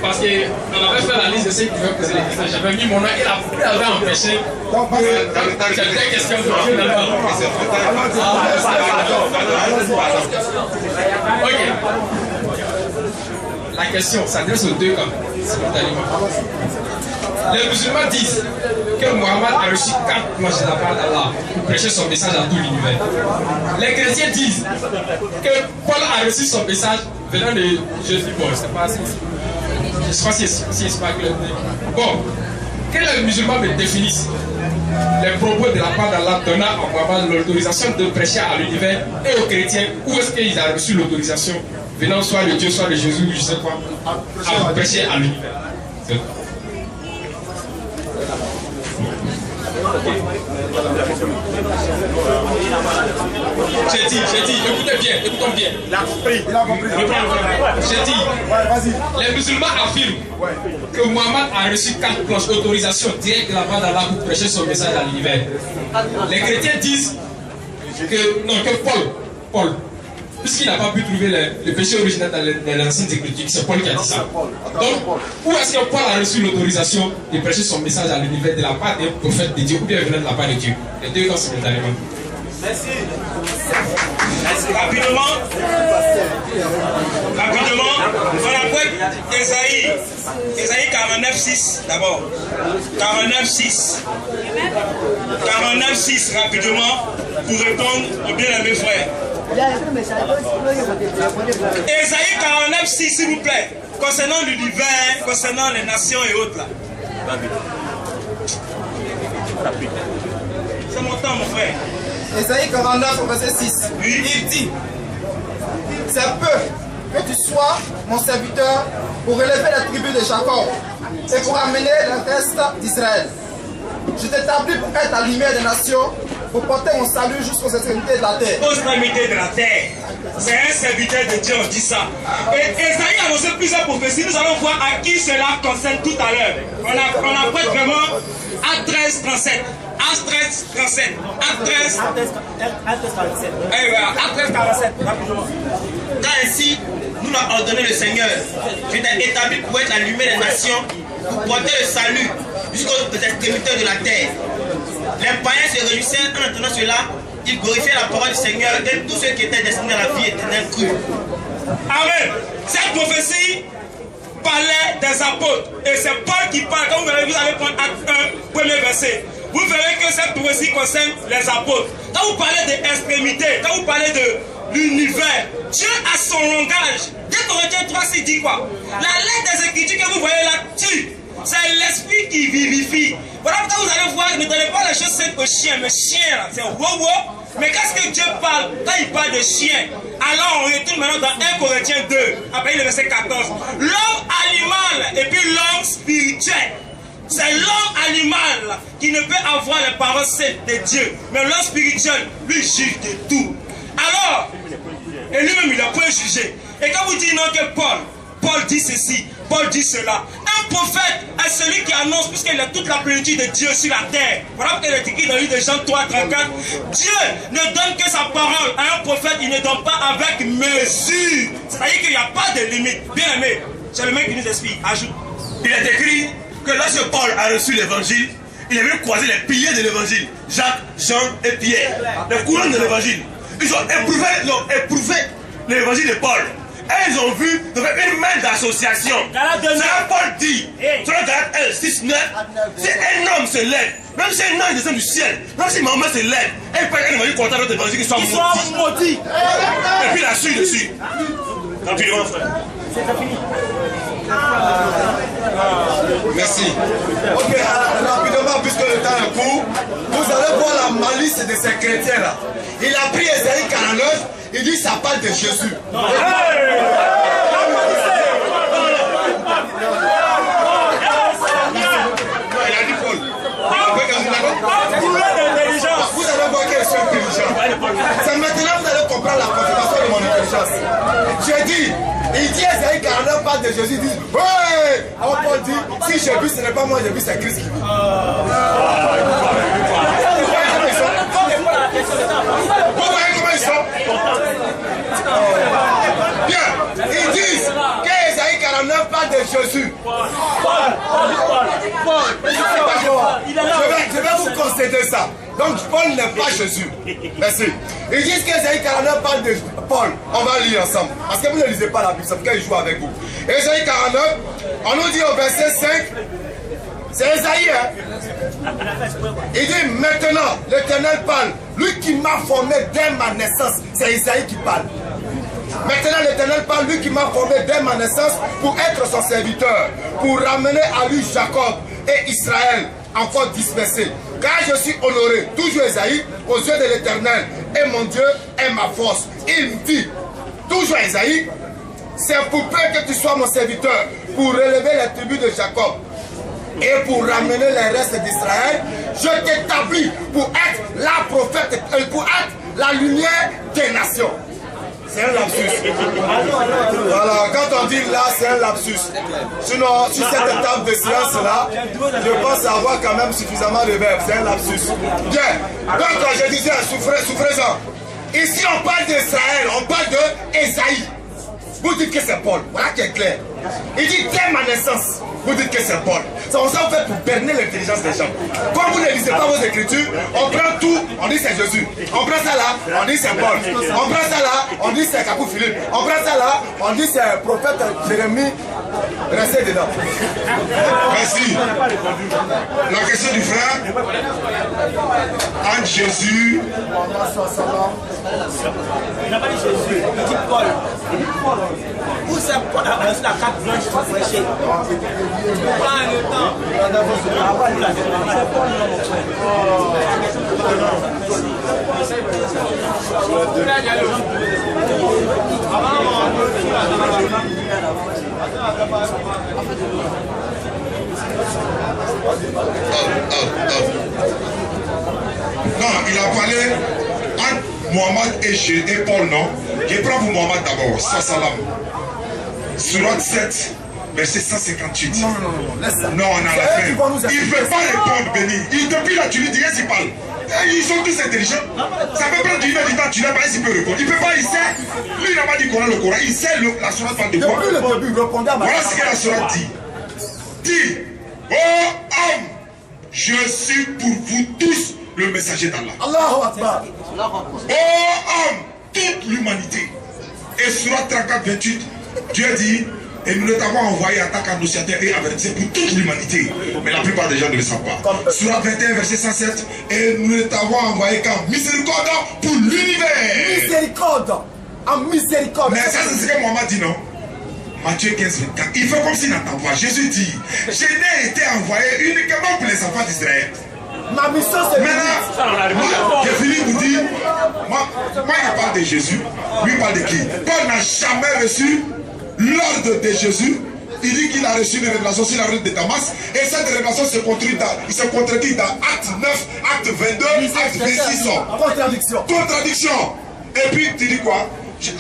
Parce qu'on avait fait la liste de ceux qui veulent poser les questions. J'avais mis mon nom et la avait empêché certaines questions de Ok. La question s'adresse aux deux comme simultanément. Les musulmans disent que Mohammed a reçu 4 planches de la part d'Allah pour prêcher son message à tout l'univers. Les chrétiens disent que Paul a reçu son message venant de Jésus. Bon, je ne sais pas si c'est pas clair. Bon, que les musulmans me définissent les propos de la part d'Allah donnant à Mohammed l'autorisation de prêcher à l'univers et aux chrétiens, où est-ce qu'ils ont reçu l'autorisation venant soit de Dieu, soit de Jésus, ou je ne sais quoi, à prêcher à l'univers. J'ai dit, écoutez bien, écoutons bien. J'ai dit, les musulmans affirment que Mohammed a reçu 4 planches d'autorisation directe de la part d'Allah pour prêcher son message à l'univers. Les chrétiens disent que Paul, puisqu'il n'a pas pu trouver le péché originel dans les anciennes écritures, c'est Paul qui a dit ça. Donc, où est-ce que Paul a reçu l'autorisation de prêcher son message à l'univers de la part des prophètes de Dieu ou bien venant de la part de Dieu? Les deux cas simultanément. Merci. Rapidement, on apprête Ésaïe 49.6 d'abord. 49.6 rapidement pour répondre aux bien-aimés frères. Ésaïe 49.6 s'il vous plaît, concernant l'univers, concernant les nations et autres là. C'est mon temps mon frère. Ésaïe 49 verset 6. Oui. Il dit, c'est peu que tu sois mon serviteur pour relever la tribu de Jacob et pour amener le reste d'Israël. Je t'établis pour être la lumière des nations, pour porter mon salut jusqu'aux extrémités de la terre. Aux extrémités de la terre. C'est un serviteur de Dieu, on dit ça. Et Ésaïe a annoncé plusieurs prophéties. Nous allons voir à qui cela concerne tout à l'heure. On apprête vraiment à 13:37. Acte 13, 37. Acte 13, 47. Car ainsi, nous l'a ordonné le Seigneur. Je t'ai établi pour être la lumière des nations, pour porter le salut jusqu'aux extrémités de la terre. Les païens se réjouissaient en entendant cela. Ils glorifiaient la parole du Seigneur et tous ceux qui étaient destinés à la vie éternelle crurent. Amen. Cette prophétie parlait des apôtres. Et c'est Paul qui parle. Quand vous allez prendre Acte 1, premier verset. Vous verrez que cette prophétie concerne les apôtres. Quand vous parlez d'extrémité, quand vous parlez de l'univers, Dieu a son langage. 2 Corinthiens 3, il dit quoi? La lettre des Écritures que vous voyez là-dessus, c'est l'Esprit qui qui vivifie. Voilà pourquoi vous allez voir, ne donnez pas la chose sainte aux chiens. Mais chien, là, c'est wow. Mais qu'est-ce que Dieu parle? Quand il parle de chien, alors on retourne maintenant dans 1 Corinthiens 2, après le verset 14. L'homme animal et puis l'homme spirituel. C'est l'homme animal qui ne peut avoir les paroles saintes de Dieu. Mais l'homme spirituel, lui, juge de tout. Alors, et lui-même, il n'a pas jugé. Et quand vous dites non que Paul dit ceci, Paul dit cela. Un prophète est celui qui annonce, puisqu'il a toute la plénitude de Dieu sur la terre. Voilà pourquoi il est écrit dans le livre de Jean 3, 34. Dieu ne donne que sa parole à un prophète, il ne donne pas avec mesure. C'est-à-dire qu'il n'y a pas de limite. Bien aimé, c'est le mec qui nous explique. Ajoute. Il est écrit que lorsque Paul a reçu l'évangile, il est venu croiser les piliers de l'évangile, Jacques, Jean et Pierre, les courants de l'évangile. Ils ont éprouvé l'évangile de Paul. Et ils ont vu une main d'association. C'est là Paul dit, sur le Galate 1, 6, 9, si un homme se lève, même si un ange descend du ciel, même si Mahomet se lève, et il peut un évangile contre notre évangile, qu'il soit maudit. Et puis la suite dessus. Rapidement, frère. C'est fini. Merci. Ok, rapidement, puisque le temps est court, vous allez voir la malice de ces chrétiens-là. Il a pris Ésaïe 49, il dit ça parle de Jésus. Il a dit Paul. Vous allez voir qu'elle est intelligent. C'est maintenant que vous allez comprendre la confirmation de mon intelligence. J'ai dit, il dit Ésaïe 49 parle de Jésus, il dit ouais. Alors Paul dit, si j'ai vu, ce n'est pas moi, j'ai vu, c'est Christ qui vit. Vous voyez comment ils sont? Bien, ils disent qu'Ésaïe 49 parle de Jésus. Je vais vous concéder ça. Donc Paul n'est pas Jésus. Merci. Ils disent qu'Ésaïe 49 parle de Paul. On va lire ensemble. Parce que vous ne lisez pas la Bible, c'est pourquoi il joue avec vous. Ésaïe 49, on nous dit au verset 5, c'est Ésaïe, hein? Il dit maintenant, l'Éternel parle. Lui qui m'a formé dès ma naissance, c'est Ésaïe qui parle. Maintenant l'Éternel parle, lui qui m'a formé dès ma naissance pour être son serviteur, pour ramener à lui Jacob et Israël encore dispersés. Car je suis honoré, toujours Ésaïe, aux yeux de l'Éternel, et mon Dieu est ma force. Il me dit, toujours Ésaïe, c'est pour peu que tu sois mon serviteur, pour relever les tribus de Jacob et pour ramener les restes d'Israël. Je t'établis pour être la prophète, pour être la lumière des nations. C'est un lapsus. Voilà, quand on dit là, c'est un lapsus. Sinon, sur cette étape de séance-là, je pense avoir quand même suffisamment de verbes. C'est un lapsus. Bien. Donc, je disais, souffrez-en. Ici, on parle d'Israël, on parle de Ésaïe. Vous dites que c'est Paul. Voilà qui est clair. Il dit dès ma naissance. Vous dites que c'est Paul. C'est comme ça qu'on fait pour berner l'intelligence des gens. Quand vous ne lisez pas vos écritures, on prend tout, on dit c'est Jésus. On prend ça là, on dit c'est Paul. On prend ça là, on dit c'est Capou Philippe. On prend ça là, on dit c'est le prophète Jérémie. Restez dedans. Merci. La question du frère. Entre Jésus. Il n'a pas dit Jésus, il dit Paul. Où c'est Paul a reçu la carte blanche pour prêcher? Pas le temps. Non, il a parlé entre Mohammed et Paul, non? Je prends pour Mohammed d'abord, salam. Surat 7, verset 158. Non, on a la fin. Il ne peut pas répondre, béni. Depuis là, tu lui dis, s'il parle. Ils sont tous intelligents. Ça peut prendre du temps, tu n'as pas s'il peut répondre. Il ne peut pas, il sait. Lui, il n'a pas dit Coran, le Coran. Il sait la sourate parle de quoi. Voilà ce que la sourate dit. Dis, oh homme, je suis pour vous tous le messager d'Allah. Allahu Akbar. Oh homme, toute l'humanité. Et surat 34, 28, Dieu dit, et nous t'avons envoyé en tant qu'annonciateur et avertisseur pour toute l'humanité. Mais la plupart des gens ne le savent pas. Surat 21, verset 107, et nous t'avons envoyé qu'en miséricorde pour l'univers. Miséricorde. En miséricorde. Mais ça, c'est ce que Mohammed dit, non? Matthieu 15, 24. Il fait comme s'il n'entend pas. Jésus dit, je n'ai été envoyé uniquement pour les enfants d'Israël. Ma mission c'est... Maintenant, j'ai fini vous dire, moi je parle de Jésus, lui parle de qui? Paul n'a jamais reçu l'ordre de Jésus. Il dit qu'il a reçu une révélation sur la route de Damas. Et cette révélation se contredit dans Acte 9, Acte 22, Acte 26. Contradiction. Contradiction. Et puis tu dis quoi?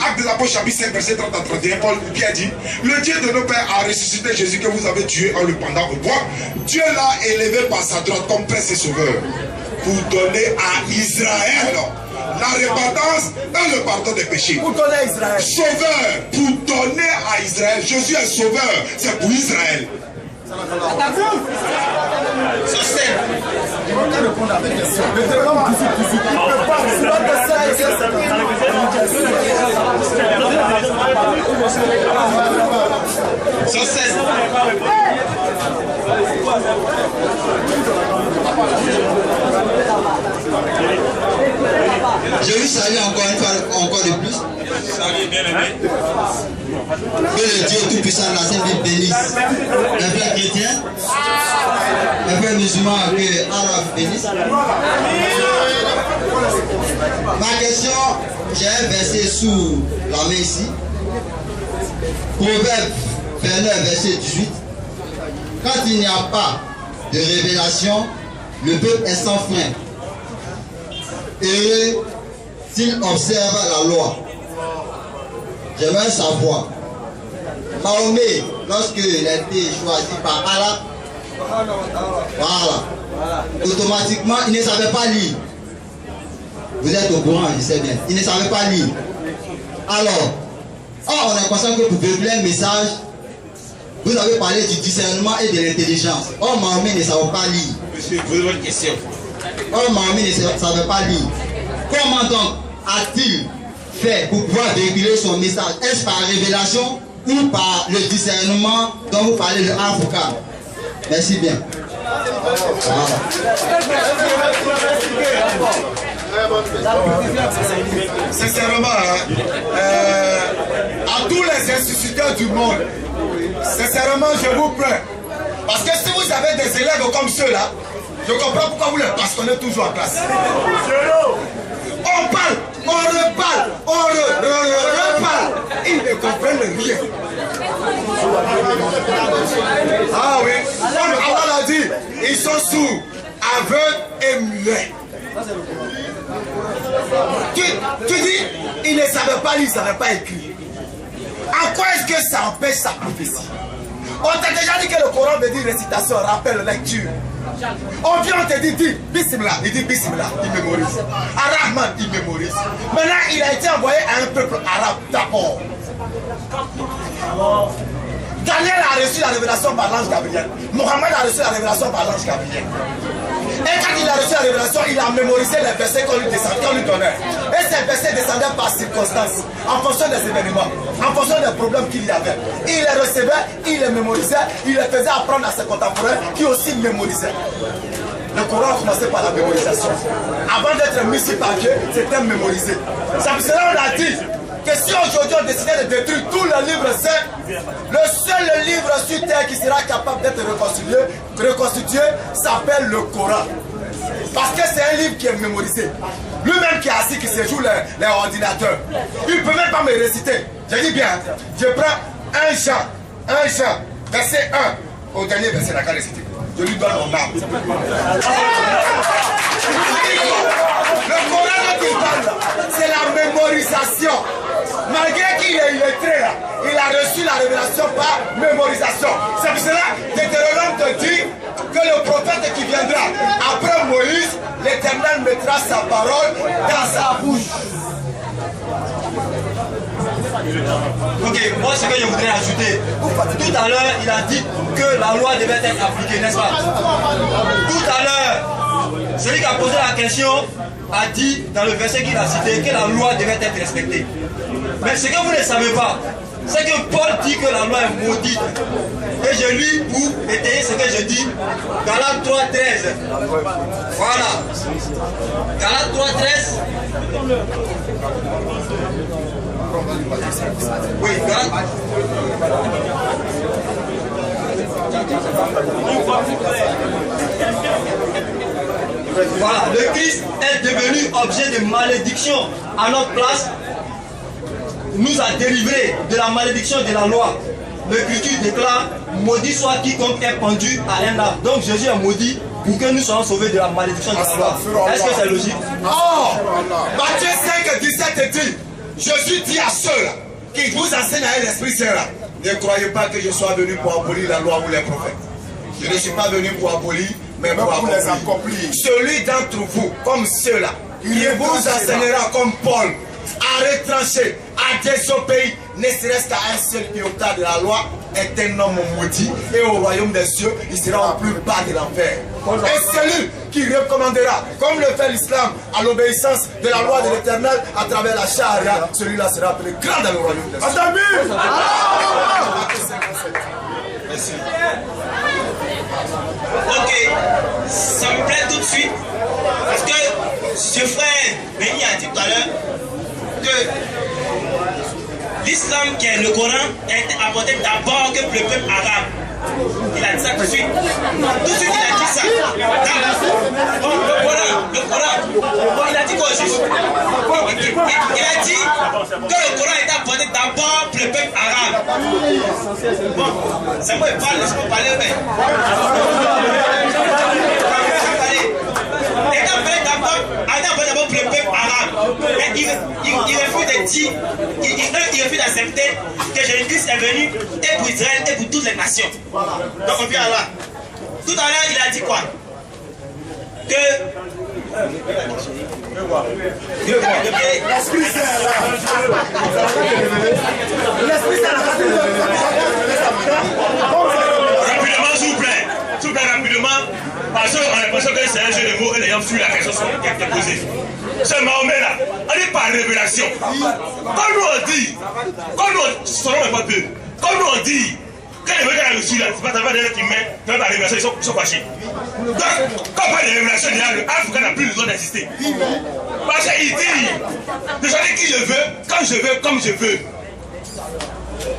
Acte des Apôtres chapitre 5 verset 30 à 31, Paul Pierre dit, le Dieu de nos pères a ressuscité Jésus que vous avez tué en le pendant au bois. Dieu l'a élevé par sa droite comme prince et sauveur pour donner à Israël la repentance et le pardon des péchés. Pour donner à Israël. Sauveur, pour donner à Israël. Jésus est sauveur, c'est pour Israël. Sur scène. Je ne vais pas répondre à mes questions. Le Deutéronome 18, 18, il peut pas recevoir de ça et ça. Sur scène. Je lui salue encore une fois, encore de plus. Salut, bien aimé. Que le Dieu Tout-Puissant de la Sainte Ville bénisse les frères chrétiens, les frères musulmans, que Allah bénisse. Ma question, j'ai un verset sous la main ici. Proverbe 29, verset 18. Quand il n'y a pas de révélation, le peuple est sans frein. Heureux s'il observe la loi. J'aimerais savoir, Mahomet, lorsqu'il a été choisi par Allah, voilà, automatiquement, il ne savait pas lire. Vous êtes au courant, je sais bien. Il ne savait pas lire. Alors, on est conscient que pour véhiculer un message, vous avez parlé du discernement et de l'intelligence. Or, Mahomet ne savait pas lire. Monsieur, vous avez une question. Or, Mahomet ne savait pas lire. Comment donc a-t-il fait pour pouvoir véhiculer son message? Est-ce par révélation ou par le discernement dont vous parlez de avocat? Merci bien. Sincèrement, à tous les instituteurs du monde, sincèrement, je vous plains. Parce que si vous avez des élèves comme ceux-là, je comprends pourquoi vous les bastonnez toujours en classe. On parle, on reparle, on reparle. Ils ne comprennent rien. Ah oui, comme Allah l'a dit, ils sont sourds, aveugles et muets. Tu dis, ils ne savaient pas lire, ils ne savaient pas écrire. En quoi est-ce que ça empêche sa prophétie? On t'a déjà dit que le Coran veut dire récitation, rappel, lecture. On vient, on te dit, dis Bismillah, il dit Bismillah, il mémorise. Ar-Rahman, il mémorise. Maintenant, il a été envoyé à un peuple arabe d'abord. Daniel a reçu la révélation par l'ange Gabriel. Mohammed a reçu la révélation par l'ange Gabriel. Et quand il a reçu la révélation, il a mémorisé les versets qu'on lui donnait. Et ces versets descendaient par circonstances, en fonction des événements, en fonction des problèmes qu'il y avait. Il les recevait, il les mémorisait, il les faisait apprendre à ses contemporains qui aussi mémorisaient. Le Coran a commencé par la mémorisation. Avant d'être mis sur papier, c'était mémorisé. C'est pour cela qu'on a dit que si aujourd'hui on décidait de détruire tout le livre saint, le seul livre sur terre qui sera capable d'être reconstitué s'appelle le Coran. Parce que c'est un livre qui est mémorisé. Lui-même qui est assis, qui se joue les ordinateurs. Il ne peut même pas me réciter. Je dis bien, je prends un Jean, verset 1, au dernier verset, la réciter. Je lui donne mon âme. Le Coran dont il parle, c'est la mémorisation. Malgré qu'il est illettré là, il a reçu la révélation par mémorisation. C'est pour cela que Deutéronome te dit que le prophète qui viendra après Moïse, l'Éternel mettra sa parole dans sa bouche. Ok, moi ce que je voudrais ajouter, tout à l'heure il a dit que la loi devait être appliquée, n'est-ce pas? Tout à l'heure, celui qui a posé la question a dit dans le verset qu'il a cité que la loi devait être respectée. Mais ce que vous ne savez pas, c'est que Paul dit que la loi est maudite. Et je lis pour étayer ce que je dis. Galates 3:13. Voilà. Galates 3:13. Oui, voilà, le Christ est devenu objet de malédiction à notre place, nous a délivrés de la malédiction de la loi. L'Écriture déclare, maudit soit quiconque est pendu à un arbre. Donc Jésus est maudit pour que nous soyons sauvés de la malédiction de la loi. Est-ce que c'est logique? Oh, Matthieu 5, 17 dit, Jésus dit à ceux-là qui vous enseignent à l'Esprit Saint, ne croyez pas que je sois venu pour abolir la loi ou les prophètes. Je ne suis pas venu pour abolir, mais pour accomplir. Celui d'entre vous, comme ceux-là, qui vous enseignera comme Paul, à retrancher, à désobéir, ne serait-ce qu'à un seul iota de la loi, est un homme maudit, et au royaume des cieux, il sera au plus bas de l'enfer. Et celui qui recommandera, comme le fait l'islam, à l'obéissance de la loi de l'Éternel à travers la charia, celui-là sera appelé grand dans le royaume des cieux. Merci. Ok, ça me plaît tout de suite, parce que ce frère Béni a dit tout à l'heure que l'islam qui est le Coran a été apporté d'abord que le peuple arabe. Il a dit ça tout de suite. Tout de suite, il a dit ça. Bon, le Coran, il a dit quoi juste? Il a dit que le Coran a été apporté d'abord pour le peuple arabe. Bon, c'est moi qui parle, laisse-moi parler, mais. Il a apporté d'abord pour le peuple arabe. Et il refuse de dire, il refuse d'accepter que Jésus-Christ est venu et pour Israël et pour toutes les nations. Donc on vient là. Tout à l'heure, il a dit quoi? Que l'Esprit Saint rapidement, s'il vous plaît. S'il vous plaît, rapidement. Parce qu'on a l'impression que c'est un jeu de mots et les gens fuient la question qui a été posée. Ce Mahomet là, on dit par révélation. Quand nous on dit, quand nous selon les papiers, quand nous on dit que les gens qui reçu là, c'est pas ta des êtres humains, dans la révélation, ils sont fâchés. Donc, quand on parle de révélation, l'Afrique n'a plus besoin d'exister. Parce qu'il dit, je fais qui je veux, quand je veux, comme je veux.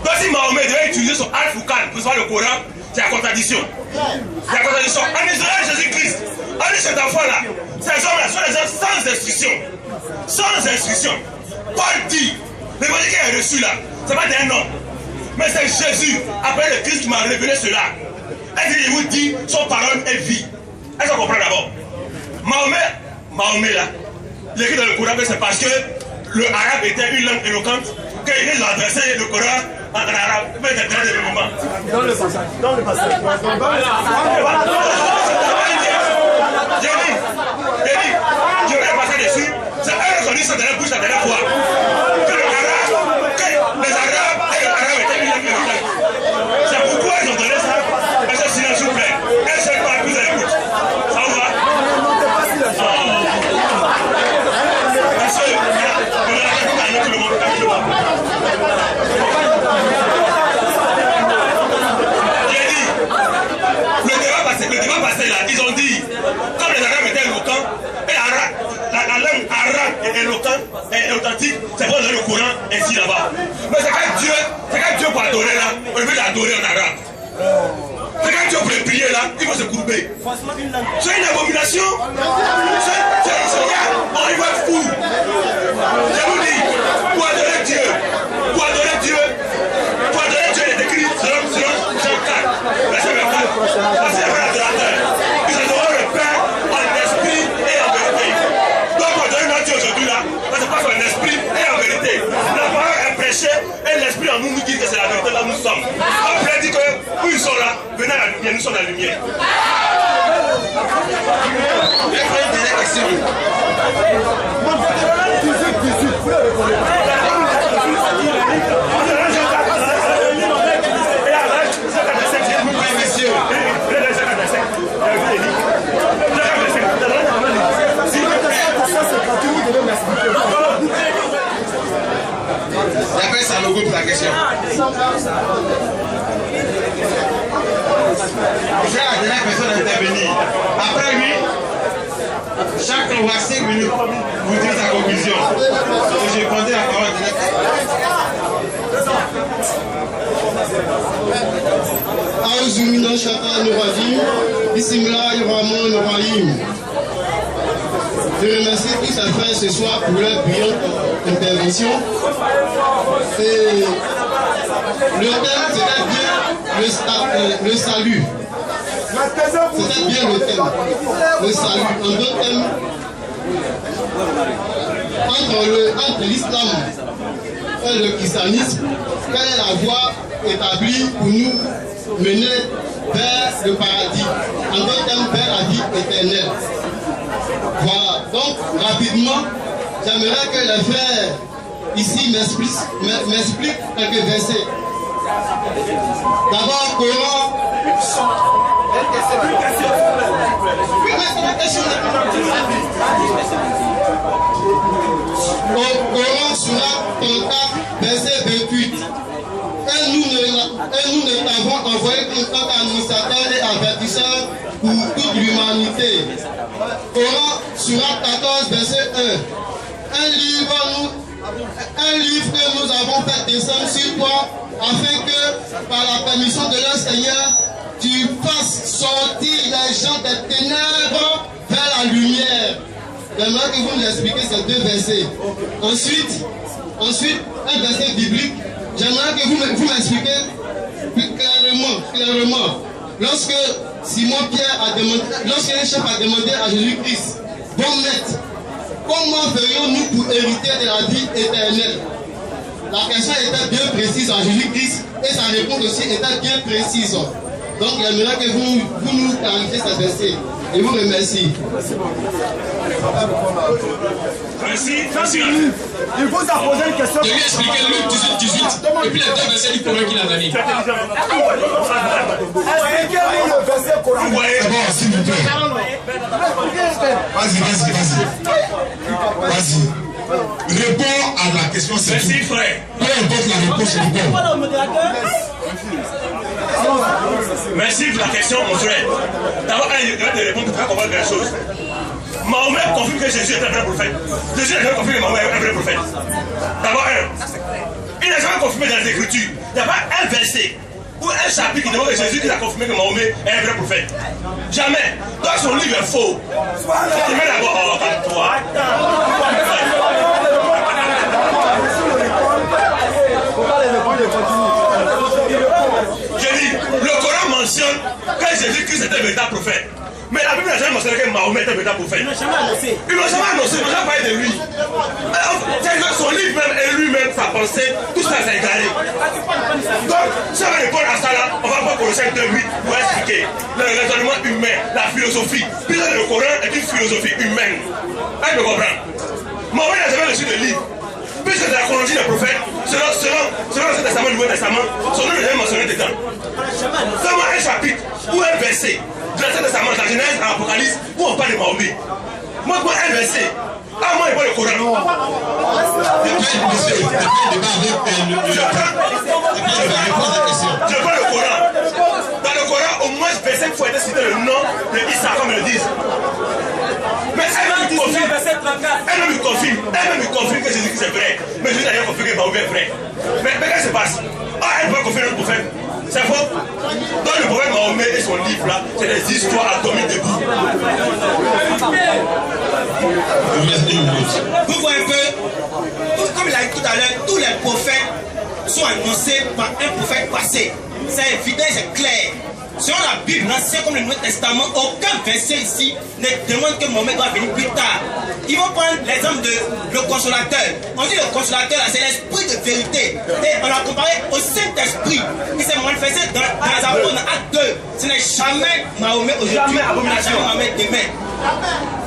Donc si Mahomet devait utiliser son Al-Foukan pour voir le Coran, c'est la contradiction. C'est la contradiction. En Israël, Jésus-Christ, on dit cet enfant-là, ces hommes-là sont des gens sans instruction. Sans instruction. Paul dit, l'évangile qu'il a reçu là, ce n'est pas d'un homme. Mais c'est Jésus, après le Christ, qui m'a révélé cela. Est-ce qu'il vous dit, son parole est vie? Est-ce qu'on comprend d'abord? Mahomet là, il écrit dans le Coran que c'est parce que le arabe était une langue éloquente qu'il a adressé le Coran en arabe. Mais c'est très événement. Dans le passage. Dans le passage. J'ai dit, je vais passer dessus. C'est eux qui ont dit ça dans la bouche la dernière fois. Que les Arabes et le arabe étaient une langue éloquente. C'est pourquoi ils ont donné ça. Mais c'est silence, s'il vous plaît. Un seul pas plus à l'écoute. Ça vous va? J'ai dit, le débat passé là, ils ont dit, comme les Arabes étaient éloquents, et la langue arabe est éloquente et authentique, c'est pour le Coran ainsi là-bas. Mais c'est quand Dieu pour adorer là, on veut l'adorer en arabe. C'est quand Dieu pour prier là, il faut se courber. C'est une abomination. On y va être fou. Je vous dis, pour adorer Dieu, il est écrit selon Jean 4, verset 24. Parce qu'il y avait l'adorateur. Ils adorent le Père en esprit et en vérité. Donc pour adorer notre Dieu aujourd'hui là, ça se passe en esprit et en vérité. La parole est prêchée et l'esprit en nous nous dit que c'est la vérité là où nous sommes. Après dit que où ils sont là, venez à la lumière, nous sommes la lumière. J'appelle ça logo pour la question. Je vais à la dernière personne d'intervenir. Après lui, chacun aura 5 minutes pour dire sa conclusion. Je vais prendre la parole de la Shaitanir-Rajim. Bismillahir-Rahmanir-Rahim. Je remercie tous ces frères ce soir pour leur brillante intervention. Et le thème, c'était bien le salut. C'était bien le thème. Le salut. Un autre thème. Entre l'islam et le christianisme, quelle est la voie établie pour nous mener vers le paradis, en d'autres termes vers la vie éternelle. Voilà, donc rapidement, j'aimerais que les frères ici m'expliquent quelques versets. D'abord, Coran. Au Coran, surat 34, verset 28. Et nous ne t'avons envoyé qu'en tant qu'administrateur et avertisseur pour toute l'humanité. Coran, surat 14, verset 1. Un livre que nous avons fait descendre sur toi, afin que, par la permission de leur Seigneur, tu fasses sortir les gens des ténèbres vers la lumière. J'aimerais que vous nous expliquiez ces deux versets. Ensuite, un verset biblique. J'aimerais que vous m'expliquiez plus clairement. Lorsque Simon-Pierre a demandé, lorsque le chef a demandé à Jésus-Christ, bon maître, comment ferions-nous pour hériter de la vie éternelle? La question était bien précise à Jésus-Christ et sa réponse aussi était bien précise. Donc j'aimerais que vous nous clarifiez ces versets. Je vous remercie. Merci. Il vous a posé une question. Je lui ai expliqué Luc 18 et puis les deux versets du Coran qu'il a donné. Expliquez-nous le verset Coran. D'abord, s'il vous plaît. Vas-y. Réponds à la question, c'est Merci, tout. frère. Peu importe la réponse, c'est bon. Merci pour la question, mon frère. D'abord, il va te répondre pour faire comprendre quelque chose. Mahomet confirme que Jésus est un vrai prophète. Jésus n'a jamais confirmé que Mahomet est un vrai prophète. D'abord, il n'a jamais confirmé dans les Écritures. Il n'y a pas un verset ou un chapitre qui demande que Jésus qui a confirmé que Mahomet est un vrai prophète. Jamais. Donc son livre est faux. Tu mets d'abord à toi. Je dis, le Coran mentionne que Jésus-Christ était un véritable prophète. Mais la Bible n'a jamais mentionné que Mahomet était un véritable prophète. Ils ne l'ont jamais annoncé. Ils n'ont jamais parlé de lui. Son livre même et lui-même, sa pensée, tout ça c'est égaré. Donc, si on va répondre à ça là, on va voir Colossiens 2:8 pour expliquer le raisonnement humain, la philosophie. Puis le Coran est une philosophie humaine. Elle me comprend. Mahomet n'a jamais reçu de livre. Puisque c'est la chronologie des prophètes, selon l'Ancien Testament et le Nouveau Testament, son nom n'est jamais mentionné dedans. Seulement un chapitre ou un verset de l'Ancien Testament, de la Genèse à l'Apocalypse, où on parle de Mahomet. Moi, un verset, moi, il parle le Coran. Je parle le Coran. Dans le Coran, au moins, verset, il faut être cité le nom de Issa, comme ils le disent. Mais elle-même confirme que Jésus-Christ est vrai. Mais Jésus n'a rien confirmé que Mahomet est vrai. Mais qu'est-ce qui se passe? Elle peut confirmer le prophète. C'est faux. Dans le prophète Mahomet et son livre là, c'est des histoires atomiques debout. Vous voyez un peu, comme il a dit tout à l'heure, tous les prophètes sont annoncés par un prophète passé. C'est évident, c'est clair. Selon la Bible, l'Ancien comme le Nouveau Testament, aucun verset ici ne demande que Mahomet doit venir plus tard. Ils vont prendre l'exemple de le consolateur. On dit le consolateur, c'est l'esprit de vérité. Et on l'a comparé au Saint-Esprit qui s'est manifesté dans les apôtres, dans Acte 2. Ce n'est jamais Mahomet aujourd'hui, jamais Mahomet demain.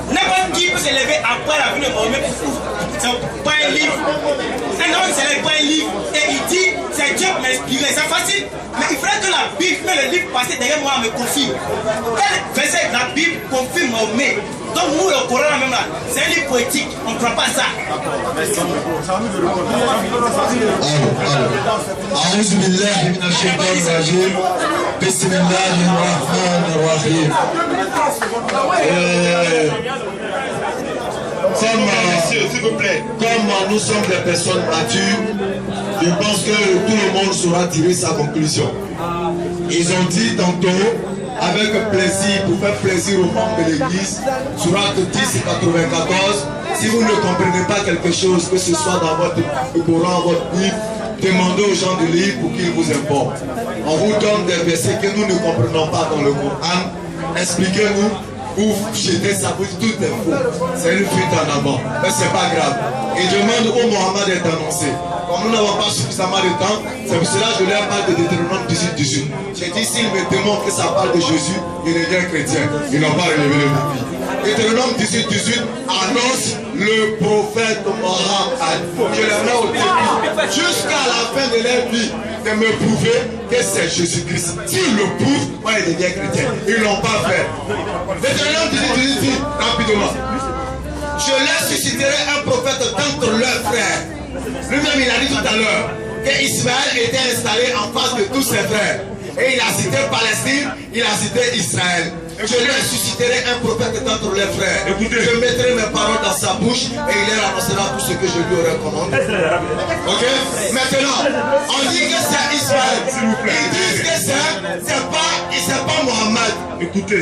N'importe qui peut se lever après la venue de Mahomet pour pas un livre. Un homme ne se lève pas un livre et il dit c'est Dieu qui m'a inspiré. C'est facile. Mais il faudrait que la Bible, mais le livre passé derrière moi me confirme. Quel verset de la Bible confirme Mahomet? Donc nous, le Coran même là, c'est un livre poétique. On ne prend pas ça. أعوذ بالله من الشيطان الرجيم بسم الله الرحمن الرحيم. Comme nous sommes des personnes matures, je pense que tout le monde saura tirer sa conclusion. Ils ont dit tantôt, avec plaisir, pour faire plaisir aux membres de l'église, sur acte 10 et 94, si vous ne comprenez pas quelque chose, que ce soit dans votre Coran, votre Bible, demandez aux gens de lire pour qu'ils vous informent. On vous donne des versets que nous ne comprenons pas dans le Coran. Expliquez-nous, vous jetez ça, vous dites tout est faux. C'est une fuite en avant, mais c'est pas grave. Et demande où Mohammed est annoncé. Comme nous n'avons pas suffisamment de temps, c'est pour cela que je leur parle de Deutéronome 18. J'ai dit, s'ils me démontrent que ça parle de Jésus, ils deviennent chrétiens. Ils n'ont pas relevé le défi. Deutéronome 18 annonce le prophète Mohammed. Je les mets au défi jusqu'à la fin de leur vie de me prouver que c'est Jésus-Christ. S'ils le prouvent, moi ils deviennent chrétiens. Ils ne l'ont pas fait. Deutéronome 18 dit rapidement. Je leur susciterai un prophète d'entre leurs frères. Lui-même, il a dit tout à l'heure qu'Ismaël était installé en face de tous ses frères. Et il a cité Palestine, il a cité Israël. Je leur susciterai un prophète d'entre les frères. Je mettrai mes paroles dans sa bouche et il leur annoncera tout ce que je lui aurai commandé. Ok? Maintenant, on dit que c'est Ismaël. Ils disent que c'est pas Mohammed. Écoutez,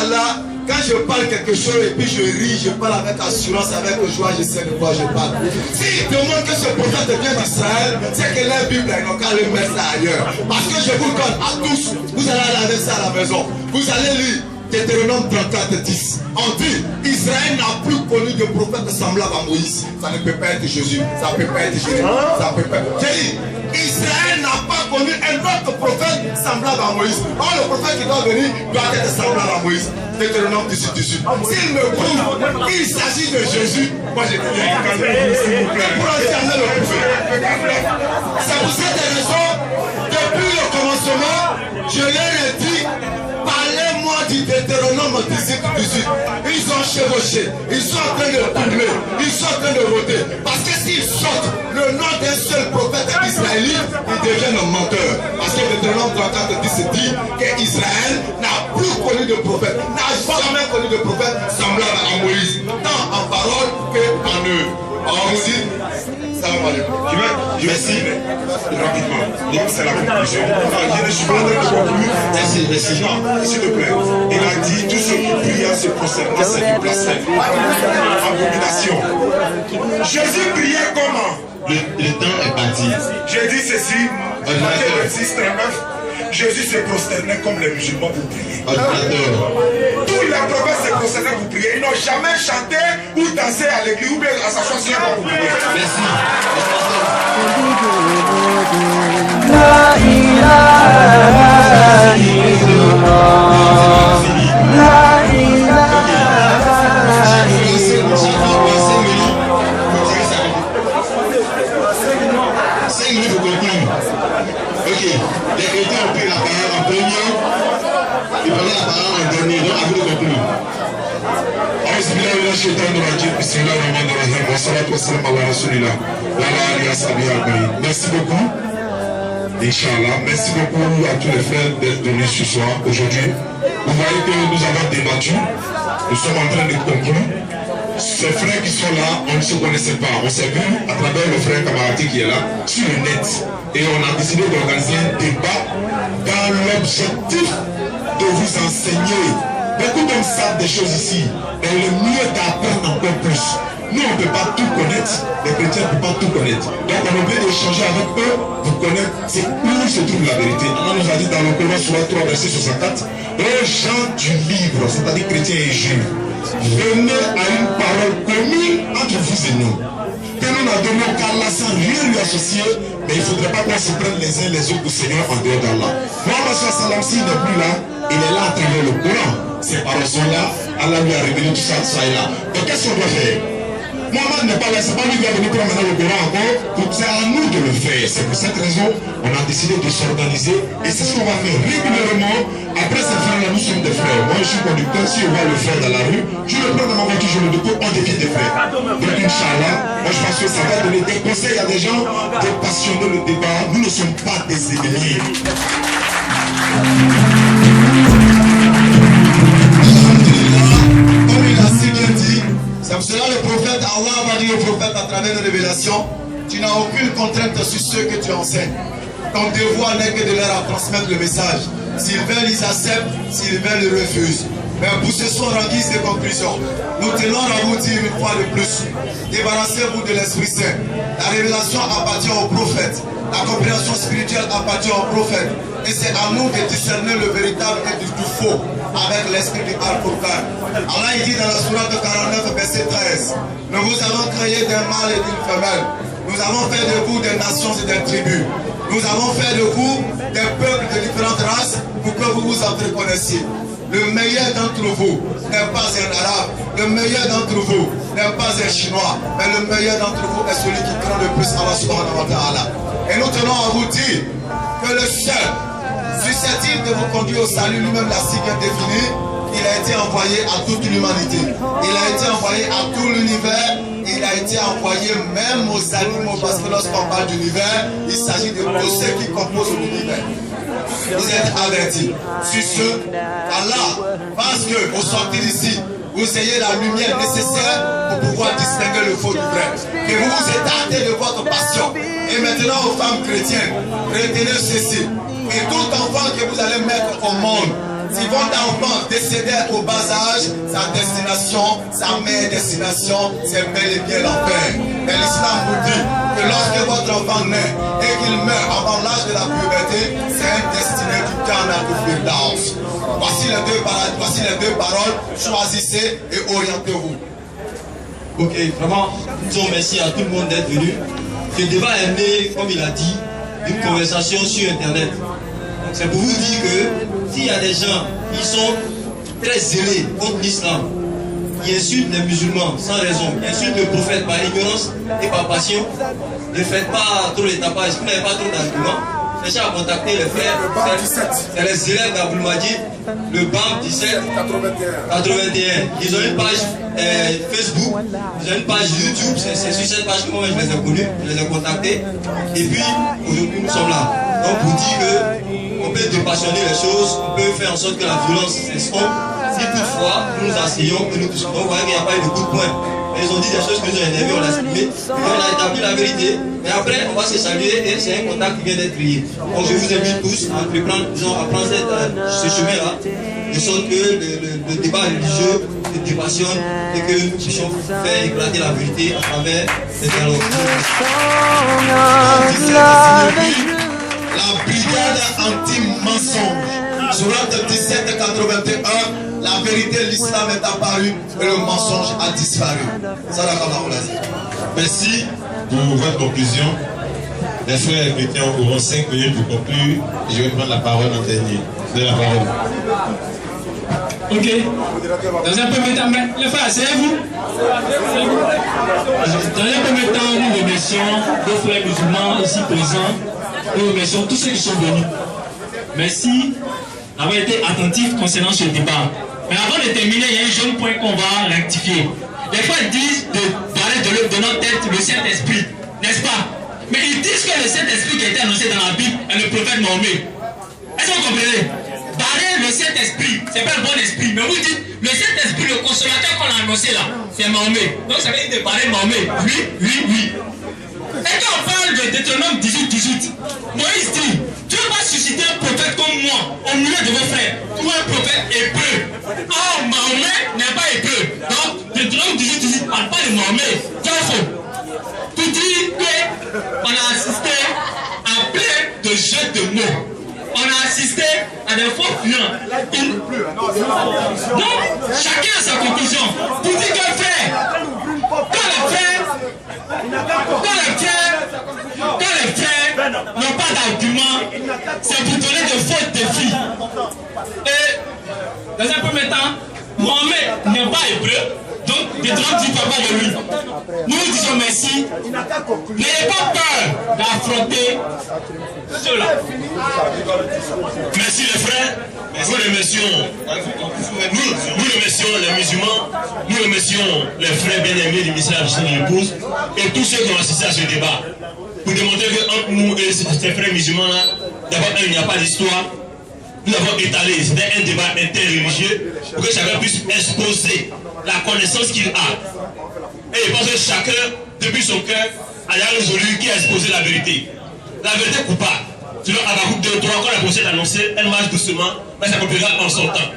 Allah, quand je parle quelque chose et puis je ris, je parle avec assurance, avec joie, je sais de quoi je parle. S'ils demandent que ce prophète vient d'Israël, c'est que la Bible, ils n'ont qu'à le mettre ça ailleurs. Parce que je vous donne à tous, vous allez aller avec ça à la maison. Vous allez lire Deutéronome 34, 10. On dit, Israël n'a plus connu de prophète semblable à Moïse. Ça ne peut pas être Jésus. Ça ne peut pas être Jésus. Ça peut pas être... J'ai dit, Israël n'a pas connu un autre prophète semblable à Moïse. Or, le prophète qui doit venir doit être semblable à Moïse. Deutéronome 18. S'il me prouve qu'il s'agit de Jésus, moi je dis, s'il vous plaît. C'est pour cette raison, depuis le commencement, je leur ai dit, parlez-moi du Deutéronome 18. Ils ont chevauché, ils sont en train de tourner, ils sont en train de voter. Parce que s'ils sortent le nom d'un seul prophète israélite, ils deviennent menteurs. Parce que le Deutéronome 34 dit qu'Israël n'a plus connu de prophète, n'a jamais connu de prophète semblable à Moïse, tant en parole qu'en œuvre. On vous dit, merci rapidement. C'est la conclusion. Je suis pas en train de conclure. Merci. Non, s'il te plaît. Il a dit tout ce qui pria se concernant, c'est du blasphème. Abomination. Jésus priait comment? Le temps est parti. J'ai dit ceci, Matthieu 26, 39. Jésus se prosternait comme les musulmans pour prier. Tous les prophètes se prosternaient pour prier. Ils n'ont jamais chanté ou dansé à l'église ou bien à s'asseoir sur un banc pour prier. Merci. La ilaha illallah. La ilaha illallah. 5 minutes pour comprendre. Ok, les chrétiens ont pris la parole en premier, ils prenaient la parole en dernier, donc à vous de conclure. Merci beaucoup. Inch'Allah, merci beaucoup à tous les frères d'être venus ce soir, aujourd'hui. Vous voyez que nous avons débattu, nous sommes en train de conclure. Ces frères qui sont là, on ne se connaissait pas. On s'est vu à travers le frère Kamarati qui est là, sur le net. Et on a décidé d'organiser un débat dans l'objectif de vous enseigner. Beaucoup d'hommes savent des choses ici, mais le mieux d'apprendre encore plus. Nous, on ne peut pas tout connaître, les chrétiens ne peuvent pas tout connaître. Donc on est obligé d'échanger avec eux pour connaître où se trouve la vérité. Allah nous a dit dans le Coran, Surah 3, verset 64, aux gens du livre, c'est-à-dire chrétiens et juifs, venez à une parole commune entre vous et nous. Que nous n'adorons qu'Allah sans rien lui associer, mais il ne faudrait pas qu'on se prenne les uns les autres au Seigneur en dehors d'Allah. Mohammed sallam, s'il n'est plus là, il est là à travers le Coran. Ces paroles sont là, Allah lui a révélé tout ça, ça est là. Donc qu'est-ce qu'on doit faire? Mohammed n'est pas là, c'est pas lui qui va venir prendre le Coran encore, c'est à nous de le faire. C'est pour cette raison on a décidé de s'organiser et c'est ce qu'on va faire régulièrement. Après ces frères-là, nous sommes des frères. Moi je suis conducteur, si je vois le frère dans la rue, je le prends dans ma voiture, je le dépose, on devient des frères. Donc Inch'Allah, moi je pense que ça va donner des conseils à des gens, des passionnés le débat. Nous ne sommes pas des ennemis. Comme il a si bien dit, c'est pour cela le prophète, Allah va dire au prophète à travers les révélations, tu n'as aucune contrainte sur ceux que tu enseignes. Ton devoir n'est que de leur transmettre le message. S'ils veulent, ils acceptent. S'ils veulent, ils refusent. Mais pour ce soir, en guise de conclusion, nous tenons à vous dire une fois de plus, débarrassez-vous de l'Esprit Saint. La révélation appartient au prophète. La compréhension spirituelle appartient au prophète. Et c'est à nous de discerner le véritable et du faux avec l'esprit du Al-Qur'an. Allah il dit dans la sourate 49, verset 13, nous vous avons créé d'un mâle et d'une femelle. Nous avons fait de vous des nations et des tribus. Nous avons fait de vous des peuples de différentes races pour que vous vous entreconnaissiez. Le meilleur d'entre vous n'est pas un arabe. Le meilleur d'entre vous n'est pas un chinois. Mais le meilleur d'entre vous est celui qui craint le plus Allah subhanahu wa ta'ala. Et nous tenons à vous dire que le seul susceptible de vous conduire au salut, lui-même l'a si bien défini, il a été envoyé à toute l'humanité. Il a été envoyé à tout l'univers. Il a été envoyé même aux animaux. Parce que lorsqu'on parle d'univers, il s'agit de tous ceux qui composent l'univers. Vous êtes avertis. Sur ce, Allah, parce que vous sortez d'ici, vous ayez la lumière nécessaire pour pouvoir distinguer le faux du vrai. Que vous vous écartez de votre passion. Et maintenant aux femmes chrétiennes, retenez ceci. Et tout enfant que vous allez mettre au monde, si votre enfant décédé au bas âge, sa destination, sa meilleure destination, c'est bel et bien l'enfer. Mais l'islam vous dit que lorsque votre enfant naît et qu'il meurt avant l'âge de la puberté, c'est un destiné du Jannah du Firdaus. Voici les deux paroles, choisissez et orientez-vous. Ok, vraiment, disons merci à tout le monde d'être venu. Ce débat est né, comme il a dit, d'une conversation sur Internet. C'est pour vous dire que s'il y a des gens qui sont très zélés contre l'islam, qui insultent les musulmans sans raison, qui insultent le prophète par ignorance et par passion, ne faites pas trop les tapages, vous n'avez pas trop d'arguments. Cherchez à contacter les frères, c'est les élèves d'Abdul Majid, le BAM 17 81. Ils ont une page Facebook, ils ont une page YouTube, c'est sur cette page que moi je les ai connus, je les ai contactés. Et puis aujourd'hui nous sommes là. Donc pour dire qu'on peut dépassionner les choses, on peut faire en sorte que la violence s'estompe. Si toutefois nous asseyons, que nous touchons, vous voyez qu'il n'y a pas eu de coup de poing. Ils ont dit des choses que nous avons énervées, on l'a exprimé, et on a établi la vérité. Mais après, on va se saluer et c'est un contact qui vient d'être créé. Donc je vous invite tous à prendre ce chemin-là, de sorte que le débat religieux se dépassionne et que nous puissions faire éclater la vérité à travers ces dialogues. La brigade anti-mensonge. Sourate 1781, la vérité, l'islam est apparu et le mensonge a disparu. Merci pour votre conclusion. Les frères chrétiens auront 5 minutes pour conclure et je vais prendre la parole en dernier. Vous avez la parole. Ok. Dans un premier temps, les frères, asseyez-vous. Dans un premier temps, nous remercions nos frères musulmans ici présents. Nous remercions tous ceux qui sont venus. Merci d'avoir été attentifs concernant ce débat. Mais avant de terminer, il y a un jeune point qu'on va rectifier. Les frères disent de parler de notre tête le Saint-Esprit, n'est-ce pas? Mais ils disent que le Saint-Esprit qui a été annoncé dans la Bible est le prophète Mahomet. Est-ce que vous comprenez? Barrer le Saint-Esprit, c'est pas un bon esprit, mais vous dites le Saint-Esprit, le consolateur qu'on a annoncé là, c'est Mahomet. Donc ça veut dire de barrer Mahomet. Oui. Et quand on parle de Deutéronome 18, Moïse dit, tu ne vas pas susciter un prophète comme moi au milieu de vos frères, ou un prophète hébreu. Or, Mahomet n'est pas hébreu. Donc, Deutéronome 18 ne parle pas de Mahomet. C'est faux. Pour dire qu'on a assisté à plein de jeux de mots. On a assisté à des faux fuyants. Donc, chacun a sa conclusion. Pour dire que frère, quand les frères n'ont pas d'argument, c'est pour donner de faux défis. Et dans un premier temps, Mohamed n'est pas hébreu. Donc, Deutéronome dit pas de lui. Nous disons merci. N'ayez pas peur d'affronter cela. Merci les frères. Nous remercions les musulmans, nous remercions les frères bien-aimés du ministère de l'épouse et tous ceux qui ont assisté à ce débat. Pour démontrer qu'entre nous et ces frères musulmans-là, d'abord, il n'y a pas d'histoire. Nous avons étalé, c'était un débat interreligieux pour que chacun puisse exposer la connaissance qu'il a. Et je pense que chacun, depuis son cœur, a résolu qui a exposé la vérité. La vérité coupable. Selon Habakkuk 2, 3, quand la prophète a annoncé, elle marche doucement, mais ça accomplira en son temps.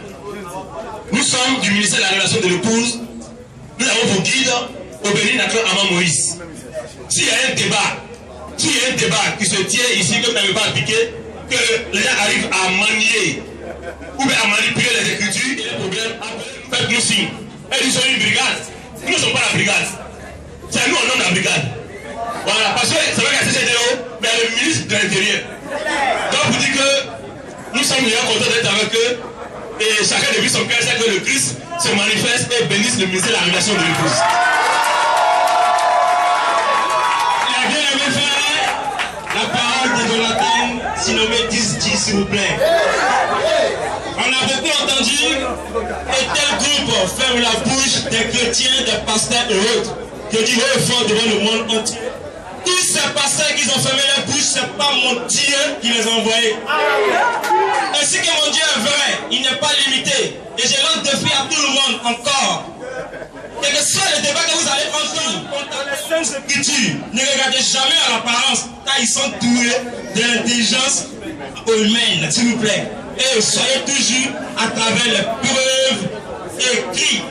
Nous sommes du ministère de la relation de l'épouse. Nous avons pour guide au Bénin Nakon Ama Moïse. S'il y a un débat qui se tient ici, que vous n'avez pas appliqué, que les gens arrivent à manier ou bien à manipuler les écritures, il y a un problème, faites-nous signe. Et nous sommes une brigade. Nous ne sommes pas la brigade. C'est à nous on nomme la brigade. Voilà, parce que c'est vrai qu'il y a CCDO, mais il y a le ministre de l'Intérieur. Donc vous dites que nous sommes déjà contents d'être avec eux et chacun depuis son cœur sait que le Christ se manifeste et bénisse le ministère de la relation de l'épouse. La bien-aimée frère, la parole de Jonathan Sinomé 10, s'il vous plaît. On a beaucoup entendu que tel groupe ferme la bouche des chrétiens, des pasteurs et autres, que Dieu est fort devant le monde entier. Tous ces pasteurs qui ont fermé la bouche, ce n'est pas mon Dieu qui les a envoyés. Ainsi que mon Dieu est vrai, il n'est pas limité. Et je lance défi à tout le monde encore. Et que soit le débat que vous allez entendre contre les saintes écritures, ne regardez jamais à l'apparence, car ils sont doués de l'intelligence humaine, s'il vous plaît. Et soyez toujours à travers les preuves écrites.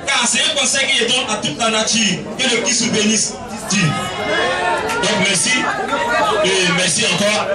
Car c'est un conseil qui est donné à toute la nature. Que le Christ vous bénisse. Donc merci. Et merci encore.